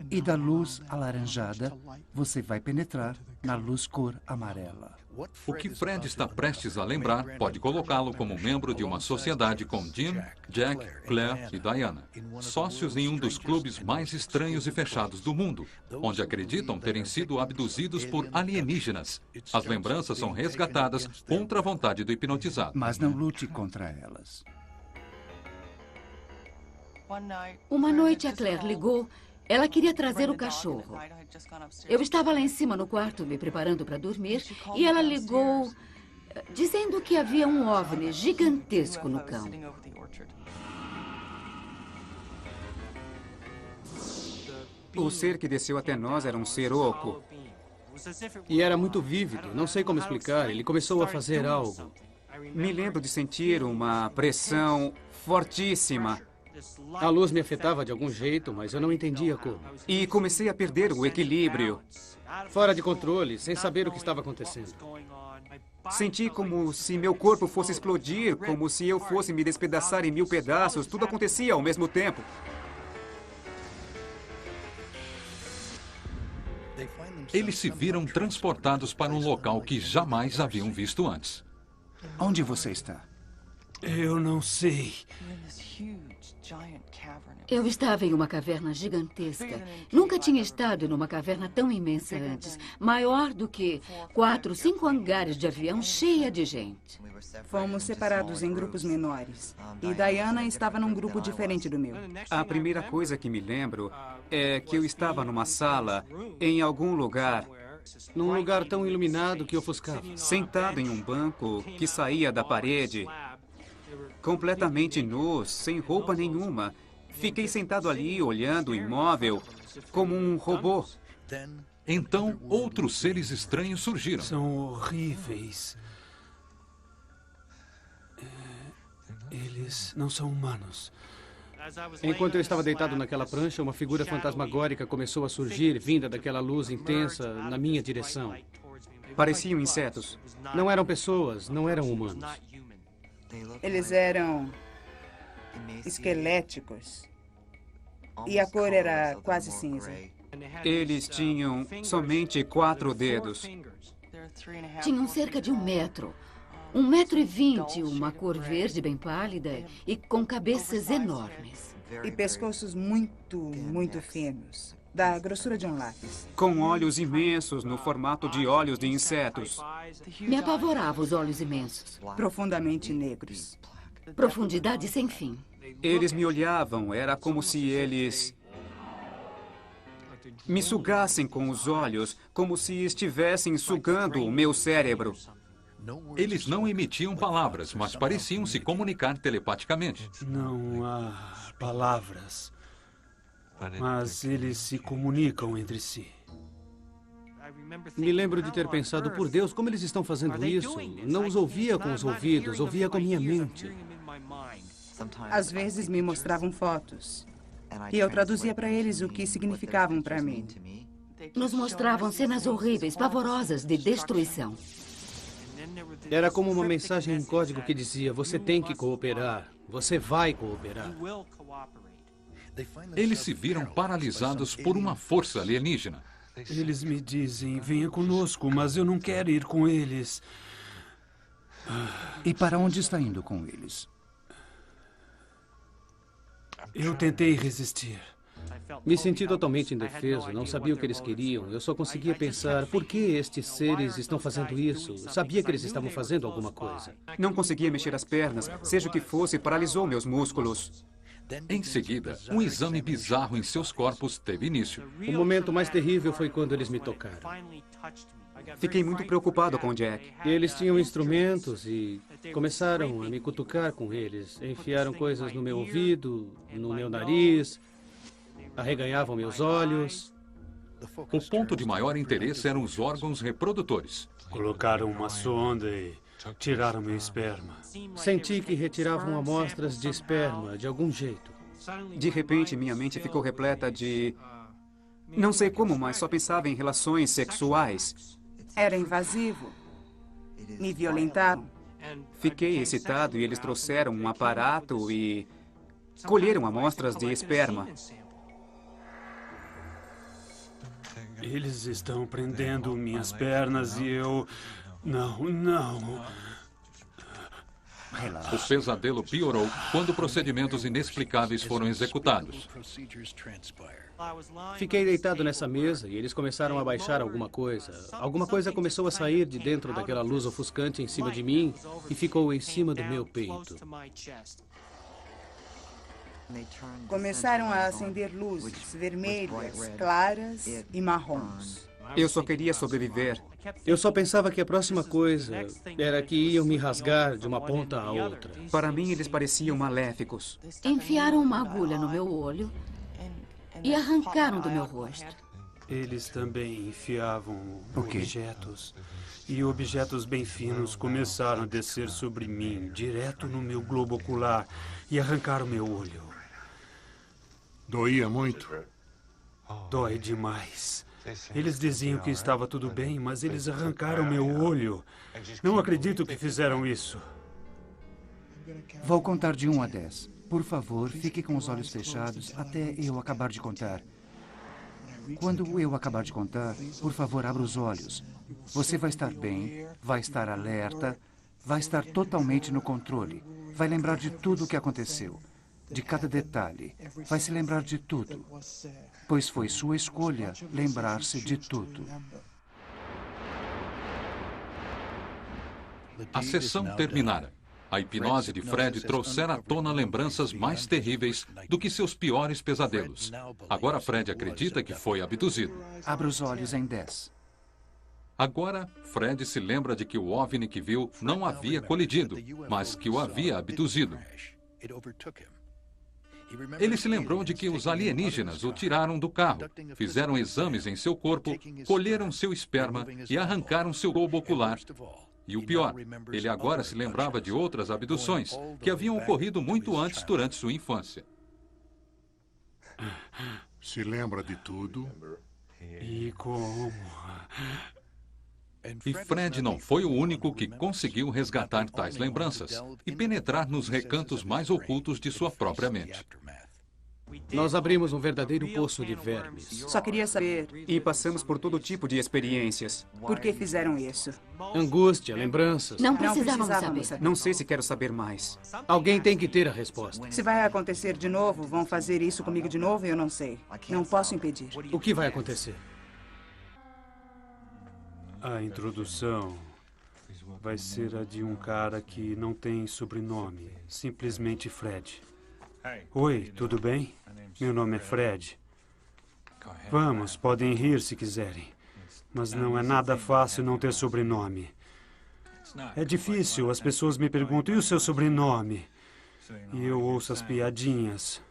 E da luz alaranjada, você vai penetrar na luz cor amarela. O que Fred está prestes a lembrar pode colocá-lo como membro de uma sociedade com Jim, Jack, Claire e Diana, sócios em um dos clubes mais estranhos e fechados do mundo, onde acreditam terem sido abduzidos por alienígenas. As lembranças são resgatadas contra a vontade do hipnotizado. Mas não lute contra elas. Uma noite a Claire ligou. Ela queria trazer o cachorro. Eu estava lá em cima no quarto me preparando para dormir e ela ligou dizendo que havia um OVNI gigantesco no cão. O ser que desceu até nós era um ser oco. E era muito vívido, não sei como explicar. Ele começou a fazer algo. Me lembro de sentir uma pressão fortíssima. A luz me afetava de algum jeito, mas eu não entendia como. E comecei a perder o equilíbrio. Fora de controle, sem saber o que estava acontecendo. Senti como se meu corpo fosse explodir, como se eu fosse me despedaçar em 1000 pedaços. Tudo acontecia ao mesmo tempo. Eles se viram transportados para um local que jamais haviam visto antes. Onde você está? Eu não sei. Eu estava em uma caverna gigantesca. Nunca tinha estado numa caverna tão imensa antes. Maior do que 4, 5 hangares de avião cheia de gente. Fomos separados em grupos menores. E Diana estava num grupo diferente do meu. A primeira coisa que me lembro é que eu estava numa sala, em algum lugar, num lugar tão iluminado que ofuscava. Sentado em um banco que saía da parede, completamente nu, sem roupa nenhuma. Fiquei sentado ali, olhando o imóvel, como um robô. Então, outros seres estranhos surgiram. São horríveis. Eles não são humanos. Enquanto eu estava deitado naquela prancha, uma figura fantasmagórica começou a surgir, vinda daquela luz intensa, na minha direção. Pareciam insetos. Não eram pessoas, não eram humanos. Eles eram esqueléticos. E a cor era quase cinza. Eles tinham somente 4 dedos. Tinham cerca de 1 metro. 1,20 m, uma cor verde bem pálida e com cabeças enormes. E pescoços muito finos, da grossura de um lápis. Com olhos imensos no formato de olhos de insetos. Me apavorava os olhos imensos. Profundamente negros. Profundidade sem fim. Eles me olhavam, era como se eles me sugassem com os olhos, como se estivessem sugando o meu cérebro. Eles não emitiam palavras, mas pareciam se comunicar telepaticamente. Não há palavras, mas eles se comunicam entre si. Me lembro de ter pensado, por Deus, como eles estão fazendo isso? Não os ouvia com os ouvidos, ouvia com a minha mente. Às vezes me mostravam fotos. E eu traduzia para eles o que significavam para mim. Nos mostravam cenas horríveis, pavorosas, de destruição. Era como uma mensagem em código que dizia, você tem que cooperar, você vai cooperar. Eles se viram paralisados por uma força alienígena. Eles me dizem, venha conosco, mas eu não quero ir com eles. E para onde está indo com eles? Eu tentei resistir. Me senti totalmente indefeso, não sabia o que eles queriam. Eu só conseguia pensar, por que estes seres estão fazendo isso? Sabia que eles estavam fazendo alguma coisa. Não conseguia mexer as pernas, seja o que fosse, paralisou meus músculos. Em seguida, um exame bizarro em seus corpos teve início. O momento mais terrível foi quando eles me tocaram. Fiquei muito preocupado com Jack. Eles tinham instrumentos e começaram a me cutucar com eles. Enfiaram coisas no meu ouvido, no meu nariz, arreganhavam meus olhos. O ponto de maior interesse eram os órgãos reprodutores. Colocaram uma sonda e tiraram meu esperma. Senti que retiravam amostras de esperma de algum jeito. De repente, minha mente ficou repleta de... Não sei como, mas só pensava em relações sexuais. Era invasivo. Me violentaram. Fiquei excitado e eles trouxeram um aparato e colheram amostras de esperma. Eles estão prendendo minhas pernas e eu... Não. O pesadelo piorou quando procedimentos inexplicáveis foram executados. Fiquei deitado nessa mesa e eles começaram a baixar alguma coisa. Alguma coisa começou a sair de dentro daquela luz ofuscante em cima de mim e ficou em cima do meu peito. Começaram a acender luzes vermelhas, claras e marrons. Eu só queria sobreviver. Eu só pensava que a próxima coisa era que iam me rasgar de uma ponta à outra. Para mim, eles pareciam maléficos. Enfiaram uma agulha no meu olho e arrancaram do meu rosto. Eles também enfiavam O quê? objetos. E objetos bem finos começaram a descer sobre mim, direto no meu globo ocular, e arrancaram meu olho. Doía muito? Dói demais. Eles diziam que estava tudo bem, mas eles arrancaram meu olho. Não acredito que fizeram isso. Vou contar de 1 a 10. Por favor, fique com os olhos fechados até eu acabar de contar. Quando eu acabar de contar, por favor, abra os olhos. Você vai estar bem, vai estar alerta, vai estar totalmente no controle. Vai lembrar de tudo o que aconteceu, de cada detalhe. Vai se lembrar de tudo, pois foi sua escolha lembrar-se de tudo. A sessão terminara. A hipnose de Fred trouxera à tona lembranças mais terríveis do que seus piores pesadelos. Agora Fred acredita que foi abduzido. Abra os olhos em 10. Agora, Fred se lembra de que o OVNI que viu não havia colidido, mas que o havia abduzido. Ele se lembrou de que os alienígenas o tiraram do carro, fizeram exames em seu corpo, colheram seu esperma e arrancaram seu globo ocular. E o pior, ele agora se lembrava de outras abduções que haviam ocorrido muito antes durante sua infância. Se lembra de tudo? E como? E Fred não foi o único que conseguiu resgatar tais lembranças e penetrar nos recantos mais ocultos de sua própria mente. Nós abrimos um verdadeiro poço de vermes. Só queria saber E passamos por todo tipo de experiências. por que fizeram isso. Angústia, lembranças. Não precisávamos precisávamos saber. Não sei se quero saber mais. Alguém tem que ter a resposta. Se vai acontecer de novo, vão fazer isso comigo de novo, eu não sei. Não posso impedir. O que vai acontecer? A introdução vai ser a de um cara que não tem sobrenome, simplesmente Fred. Oi, tudo bem? Meu nome é Fred. Vamos, podem rir se quiserem. Mas não é nada fácil não ter sobrenome. É difícil, as pessoas me perguntam, e o seu sobrenome? E eu ouço as piadinhas.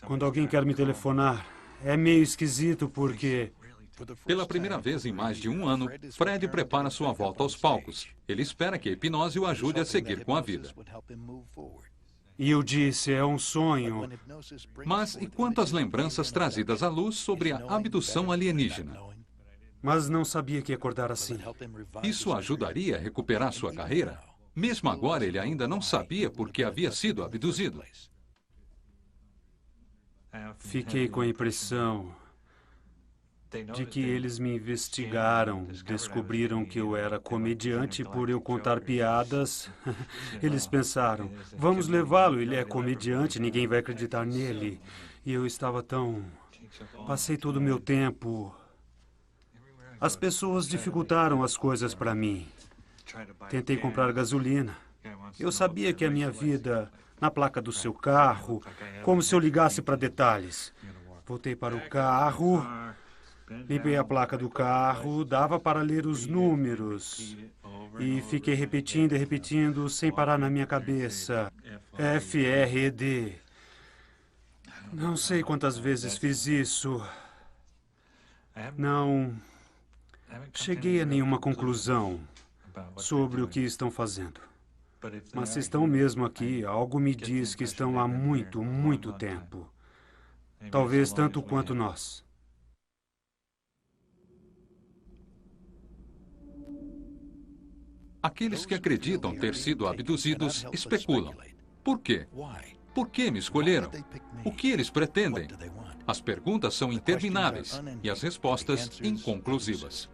Quando alguém quer me telefonar, é meio esquisito porque... Pela primeira vez em mais de um ano, Fred prepara sua volta aos palcos. Ele espera que a hipnose o ajude a seguir com a vida. E eu disse, é um sonho. Mas e quanto às lembranças trazidas à luz sobre a abdução alienígena? Mas não sabia que ia acordar assim. Isso ajudaria a recuperar sua carreira? Mesmo agora, ele ainda não sabia por que havia sido abduzido. Fiquei com a impressão de que eles me investigaram, descobriram que eu era comediante por eu contar piadas. Eles pensaram, vamos levá-lo, ele é comediante, ninguém vai acreditar nele. E eu estava tão... Passei todo o meu tempo... As pessoas dificultaram as coisas para mim. Tentei comprar gasolina. Eu sabia que a minha vida na placa do seu carro, como se eu ligasse para detalhes. Voltei para o carro... Limpei a placa do carro, dava para ler os números. E fiquei repetindo e repetindo, sem parar na minha cabeça. FRED. Não sei quantas vezes fiz isso. Não cheguei a nenhuma conclusão sobre o que estão fazendo. Mas se estão mesmo aqui, algo me diz que estão há muito, muito tempo. Talvez tanto quanto nós. Aqueles que acreditam ter sido abduzidos especulam. Por quê? Por que me escolheram? O que eles pretendem? As perguntas são intermináveis e as respostas inconclusivas.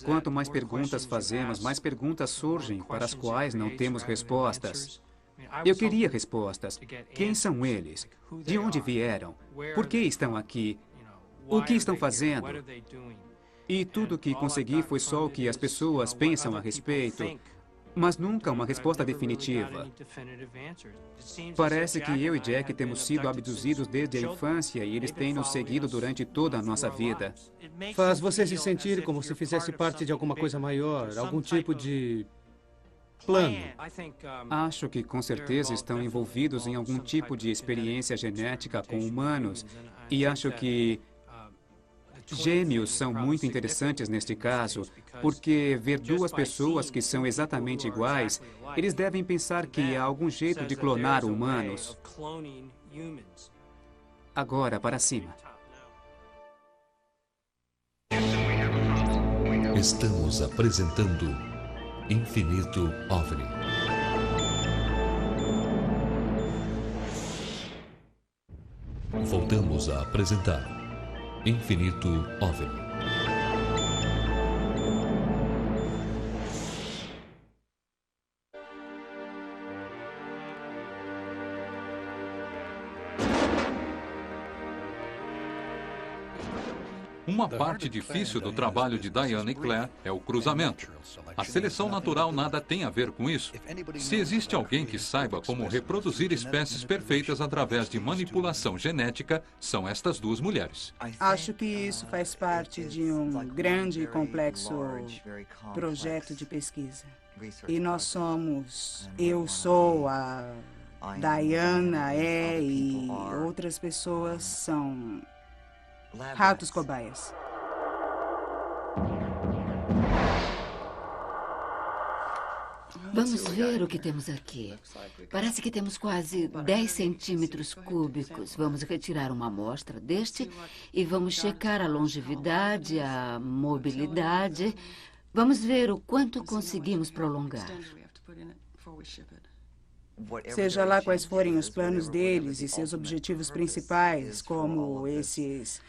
Quanto mais perguntas fazemos, mais perguntas surgem para as quais não temos respostas. Eu queria respostas. Quem são eles? De onde vieram? Por que estão aqui? O que estão fazendo? E tudo que consegui foi só o que as pessoas pensam a respeito, mas nunca uma resposta definitiva. Parece que eu e Jack temos sido abduzidos desde a infância e eles têm nos seguido durante toda a nossa vida. Faz você se sentir como se fizesse parte de alguma coisa maior, algum tipo de plano. Acho que com certeza estão envolvidos em algum tipo de experiência genética com humanos E acho que gêmeos são muito interessantes neste caso, porque ver duas pessoas que são exatamente iguais, eles devem pensar que há algum jeito de clonar humanos. Agora, para cima. Estamos apresentando Infinito OVNI. Voltamos a apresentar Infinito OVNI. Uma parte difícil do trabalho de Diana e Claire é o cruzamento. A seleção natural nada tem a ver com isso. Se existe alguém que saiba como reproduzir espécies perfeitas através de manipulação genética, são estas duas mulheres. Acho que isso faz parte de um grande e complexo projeto de pesquisa. E nós somos, eu sou, a Diana é e outras pessoas são ratos cobaias. Vamos ver o que temos aqui. Parece que temos quase 10 centímetros cúbicos. Vamos retirar uma amostra deste e vamos checar a longevidade, a mobilidade. Vamos ver o quanto conseguimos prolongar. Seja lá quais forem os planos deles e seus objetivos principais, como esses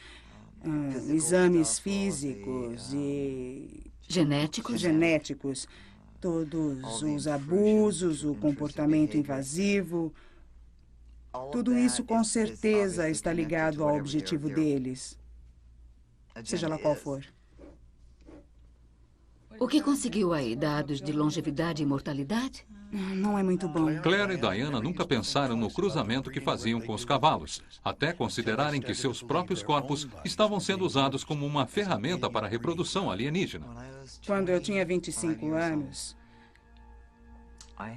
exames físicos e genéticos, todos os abusos, o comportamento invasivo, tudo isso com certeza está ligado ao objetivo deles, seja lá qual for. O que conseguiu aí? Dados de longevidade e mortalidade? Não é muito bom. Claire e Diana nunca pensaram no cruzamento que faziam com os cavalos, até considerarem que seus próprios corpos estavam sendo usados como uma ferramenta para a reprodução alienígena. Quando eu tinha 25 anos,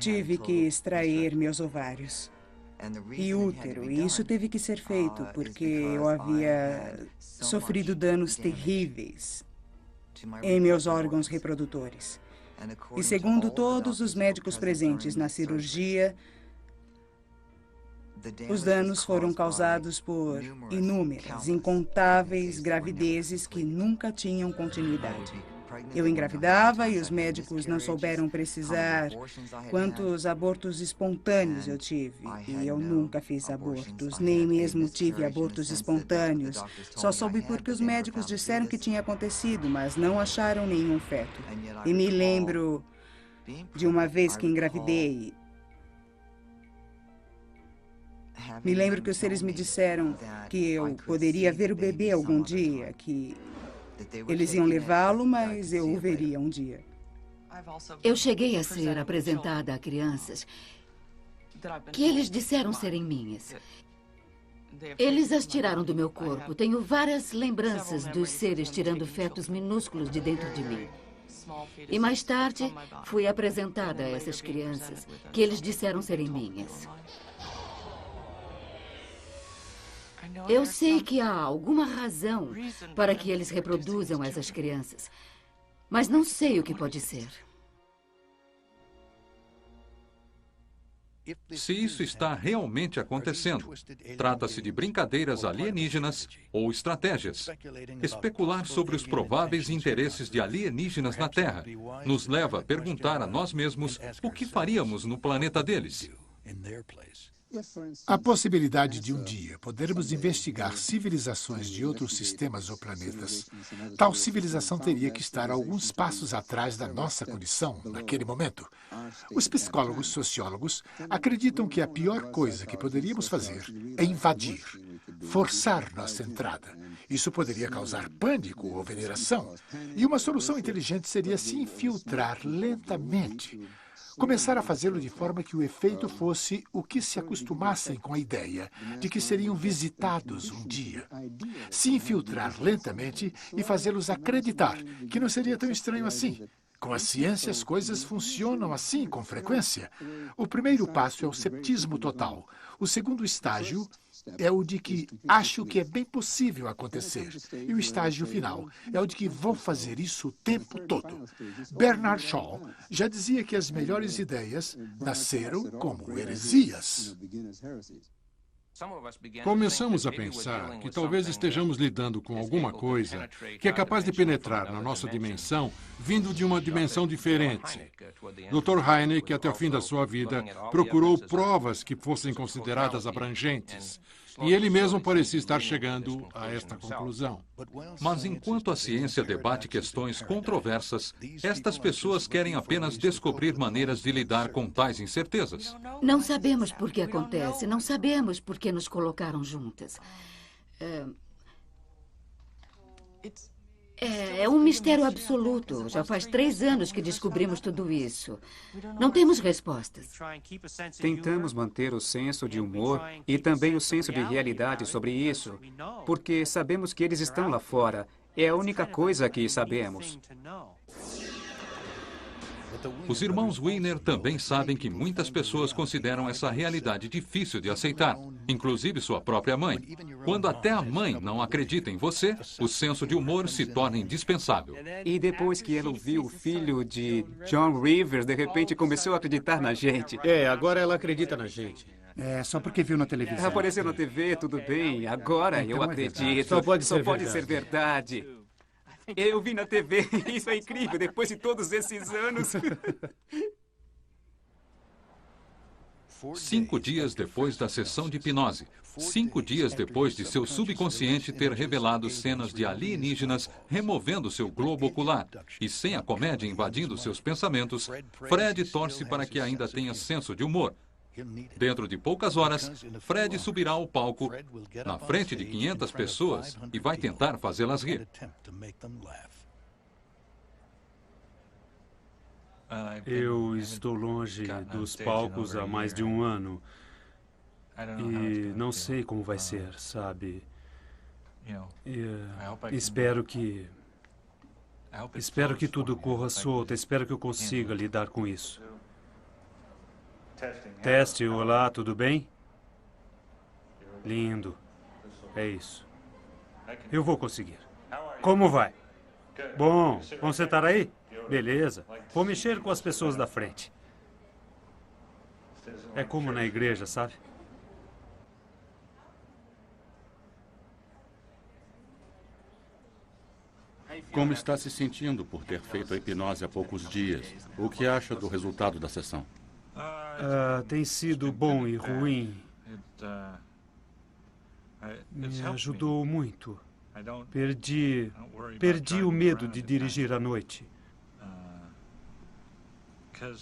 tive que extrair meus ovários e útero, e isso teve que ser feito porque eu havia sofrido danos terríveis em meus órgãos reprodutores. E segundo todos os médicos presentes na cirurgia, os danos foram causados por inúmeras, incontáveis gravidezes que nunca tinham continuidade. Eu engravidava e os médicos não souberam precisar quantos abortos espontâneos eu tive. E eu nunca fiz abortos, nem mesmo tive abortos espontâneos. Só soube porque os médicos disseram que tinha acontecido, mas não acharam nenhum feto. E me lembro de uma vez que engravidei. Me lembro que os seres me disseram que eu poderia ver o bebê algum dia, que eles iam levá-lo, mas eu o veria um dia. Eu cheguei a ser apresentada a crianças que eles disseram serem minhas. Eles as tiraram do meu corpo. Tenho várias lembranças dos seres tirando fetos minúsculos de dentro de mim. E mais tarde, fui apresentada a essas crianças que eles disseram serem minhas. Eu sei que há alguma razão para que eles reproduzam essas crianças, mas não sei o que pode ser. Se isso está realmente acontecendo, trata-se de brincadeiras alienígenas ou estratégias. Especular sobre os prováveis interesses de alienígenas na Terra nos leva a perguntar a nós mesmos o que faríamos no planeta deles. A possibilidade de um dia podermos investigar civilizações de outros sistemas ou planetas, tal civilização teria que estar alguns passos atrás da nossa condição naquele momento. Os psicólogos, sociólogos, acreditam que a pior coisa que poderíamos fazer é invadir, forçar nossa entrada. Isso poderia causar pânico ou veneração. E uma solução inteligente seria se infiltrar lentamente. Começar a fazê-lo de forma que o efeito fosse o que se acostumassem com a ideia de que seriam visitados um dia. Se infiltrar lentamente e fazê-los acreditar que não seria tão estranho assim. Com a ciência, as coisas funcionam assim com frequência. O primeiro passo é o ceptismo total. O segundo estágio é o de que acho que é bem possível acontecer. E o estágio final é o de que vou fazer isso o tempo todo. Bernard Shaw já dizia que as melhores ideias nasceram como heresias. Começamos a pensar que talvez estejamos lidando com alguma coisa que é capaz de penetrar na nossa dimensão, vindo de uma dimensão diferente. Dr. Hynek, até o fim da sua vida, procurou provas que fossem consideradas abrangentes. E ele mesmo parecia estar chegando a esta conclusão. Mas enquanto a ciência debate questões controversas, estas pessoas querem apenas descobrir maneiras de lidar com tais incertezas. Não sabemos por que acontece, não sabemos por que nos colocaram juntas. É um mistério absoluto. Já faz 3 anos que descobrimos tudo isso. Não temos respostas. Tentamos manter o senso de humor e também o senso de realidade sobre isso, porque sabemos que eles estão lá fora. É a única coisa que sabemos. Os irmãos Wiener também sabem que muitas pessoas consideram essa realidade difícil de aceitar, inclusive sua própria mãe. Quando até a mãe não acredita em você, o senso de humor se torna indispensável. E depois que ela ouviu o filho de John Rivers, de repente começou a acreditar na gente. Agora ela acredita na gente. Só porque viu na televisão. Apareceu na TV, tudo bem. Agora eu acredito. Só pode ser verdade. Eu vi na TV, isso é incrível, depois de todos esses anos. 5 dias depois da sessão de hipnose, 5 dias depois de seu subconsciente ter revelado cenas de alienígenas removendo seu globo ocular e sem a comédia invadindo seus pensamentos, Fred torce para que ainda tenha senso de humor. Dentro de poucas horas, Fred subirá ao palco na frente de 500 pessoas e vai tentar fazê-las rir. Eu estou longe dos palcos há mais de 1 ano e não sei como vai ser, sabe? Espero que tudo corra solto, espero que eu consiga lidar com isso. Teste, olá, tudo bem? Lindo. É isso. Eu vou conseguir. Como vai? Bom, vamos sentar aí? Beleza. Vou mexer com as pessoas da frente. É como na igreja, sabe? Como está se sentindo por ter feito a hipnose há poucos dias? O que acha do resultado da sessão? Tem sido bom e ruim. Me ajudou muito. Perdi o medo de dirigir à noite.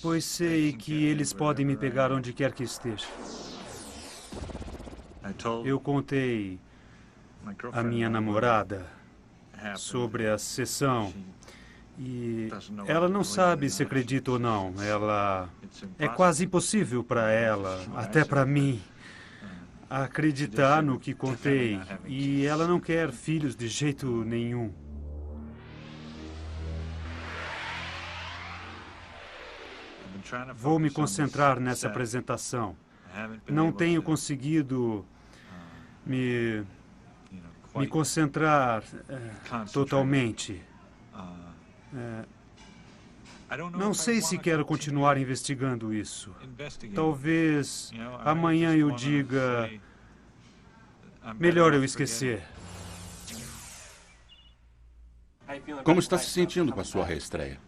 Pois sei que eles podem me pegar onde quer que esteja. Eu contei à minha namorada sobre a sessão. E ela não sabe se acredita ou não. É quase impossível para ela, até para mim, acreditar no que contei. E ela não quer filhos de jeito nenhum. Vou me concentrar nessa apresentação. Não tenho conseguido me concentrar totalmente. Não sei se quero continuar investigando isso. Talvez amanhã eu diga, melhor eu esquecer. Como está se sentindo com a sua reestreia?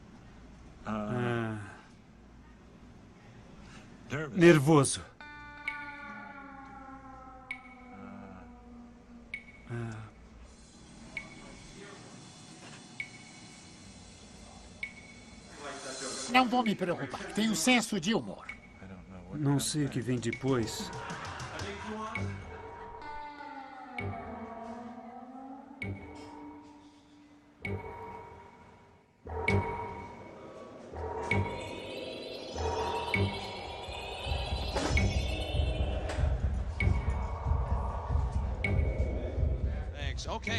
Nervoso. Não vou me preocupar. Tenho senso de humor. Não sei o que vem depois.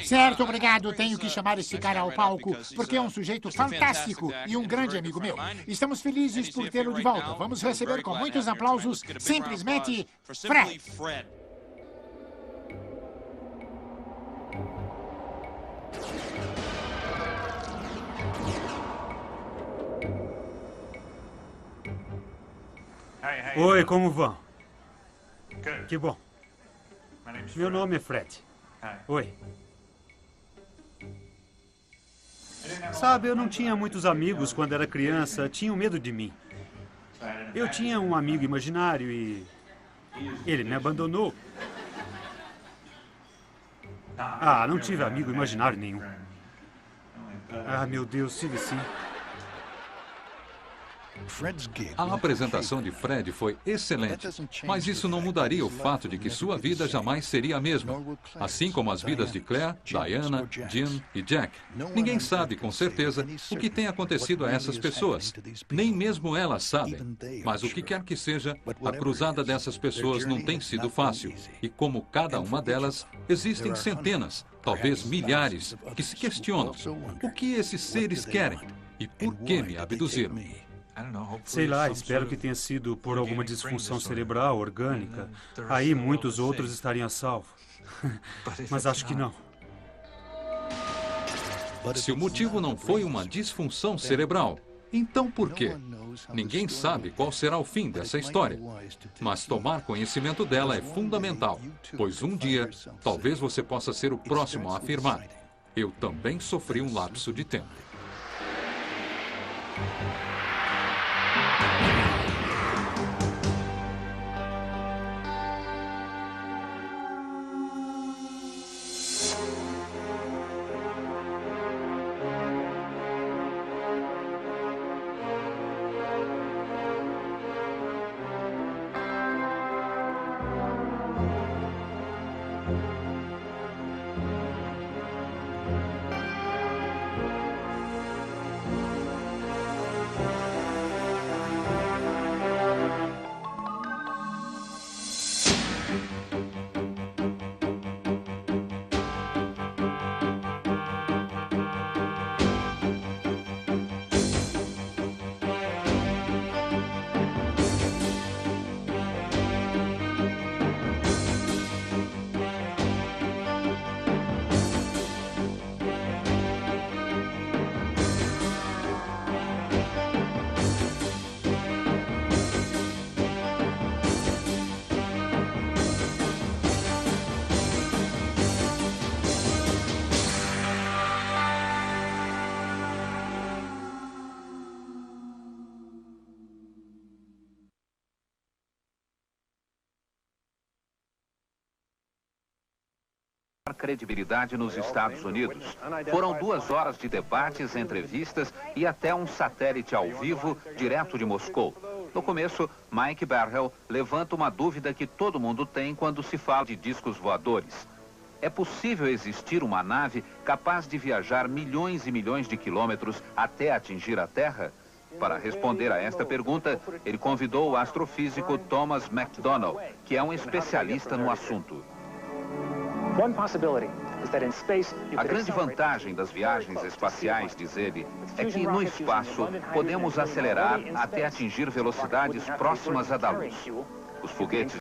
Certo, obrigado. Tenho que chamar esse cara ao palco, porque é um sujeito fantástico e um grande amigo meu. Estamos felizes por tê-lo de volta. Vamos receber com muitos aplausos, simplesmente, Fred. Oi, como vão? Que bom. Meu nome é Fred. Oi. Sabe, eu não tinha muitos amigos quando era criança. Tinham medo de mim. Eu tinha um amigo imaginário e ele me abandonou. Ah, não tive amigo imaginário nenhum. Ah, meu Deus, tive sim. A apresentação de Fred foi excelente, mas isso não mudaria o fato de que sua vida jamais seria a mesma. Assim como as vidas de Claire, Diana, Jim e Jack. Ninguém sabe com certeza o que tem acontecido a essas pessoas. Nem mesmo elas sabem. Mas o que quer que seja, a cruzada dessas pessoas não tem sido fácil. E como cada uma delas, existem centenas, talvez milhares, que se questionam: o que esses seres querem? E por que me abduziram? Sei lá, espero que tenha sido por alguma disfunção cerebral, orgânica. Aí muitos outros estariam a salvo. Mas acho que não. Se o motivo não foi uma disfunção cerebral, então por quê? Ninguém sabe qual será o fim dessa história. Mas tomar conhecimento dela é fundamental, pois um dia, talvez você possa ser o próximo a afirmar: eu também sofri um lapso de tempo. Credibilidade nos Estados Unidos. Foram 2 horas de debates, entrevistas e até um satélite ao vivo direto de Moscou. No começo, Mike Barrell levanta uma dúvida que todo mundo tem quando se fala de discos voadores. É possível existir uma nave capaz de viajar milhões e milhões de quilômetros até atingir a Terra? Para responder a esta pergunta, ele convidou o astrofísico Thomas McDonald, que é um especialista no assunto. A grande vantagem das viagens espaciais, diz ele, é que no espaço podemos acelerar até atingir velocidades próximas à da luz. Os foguetes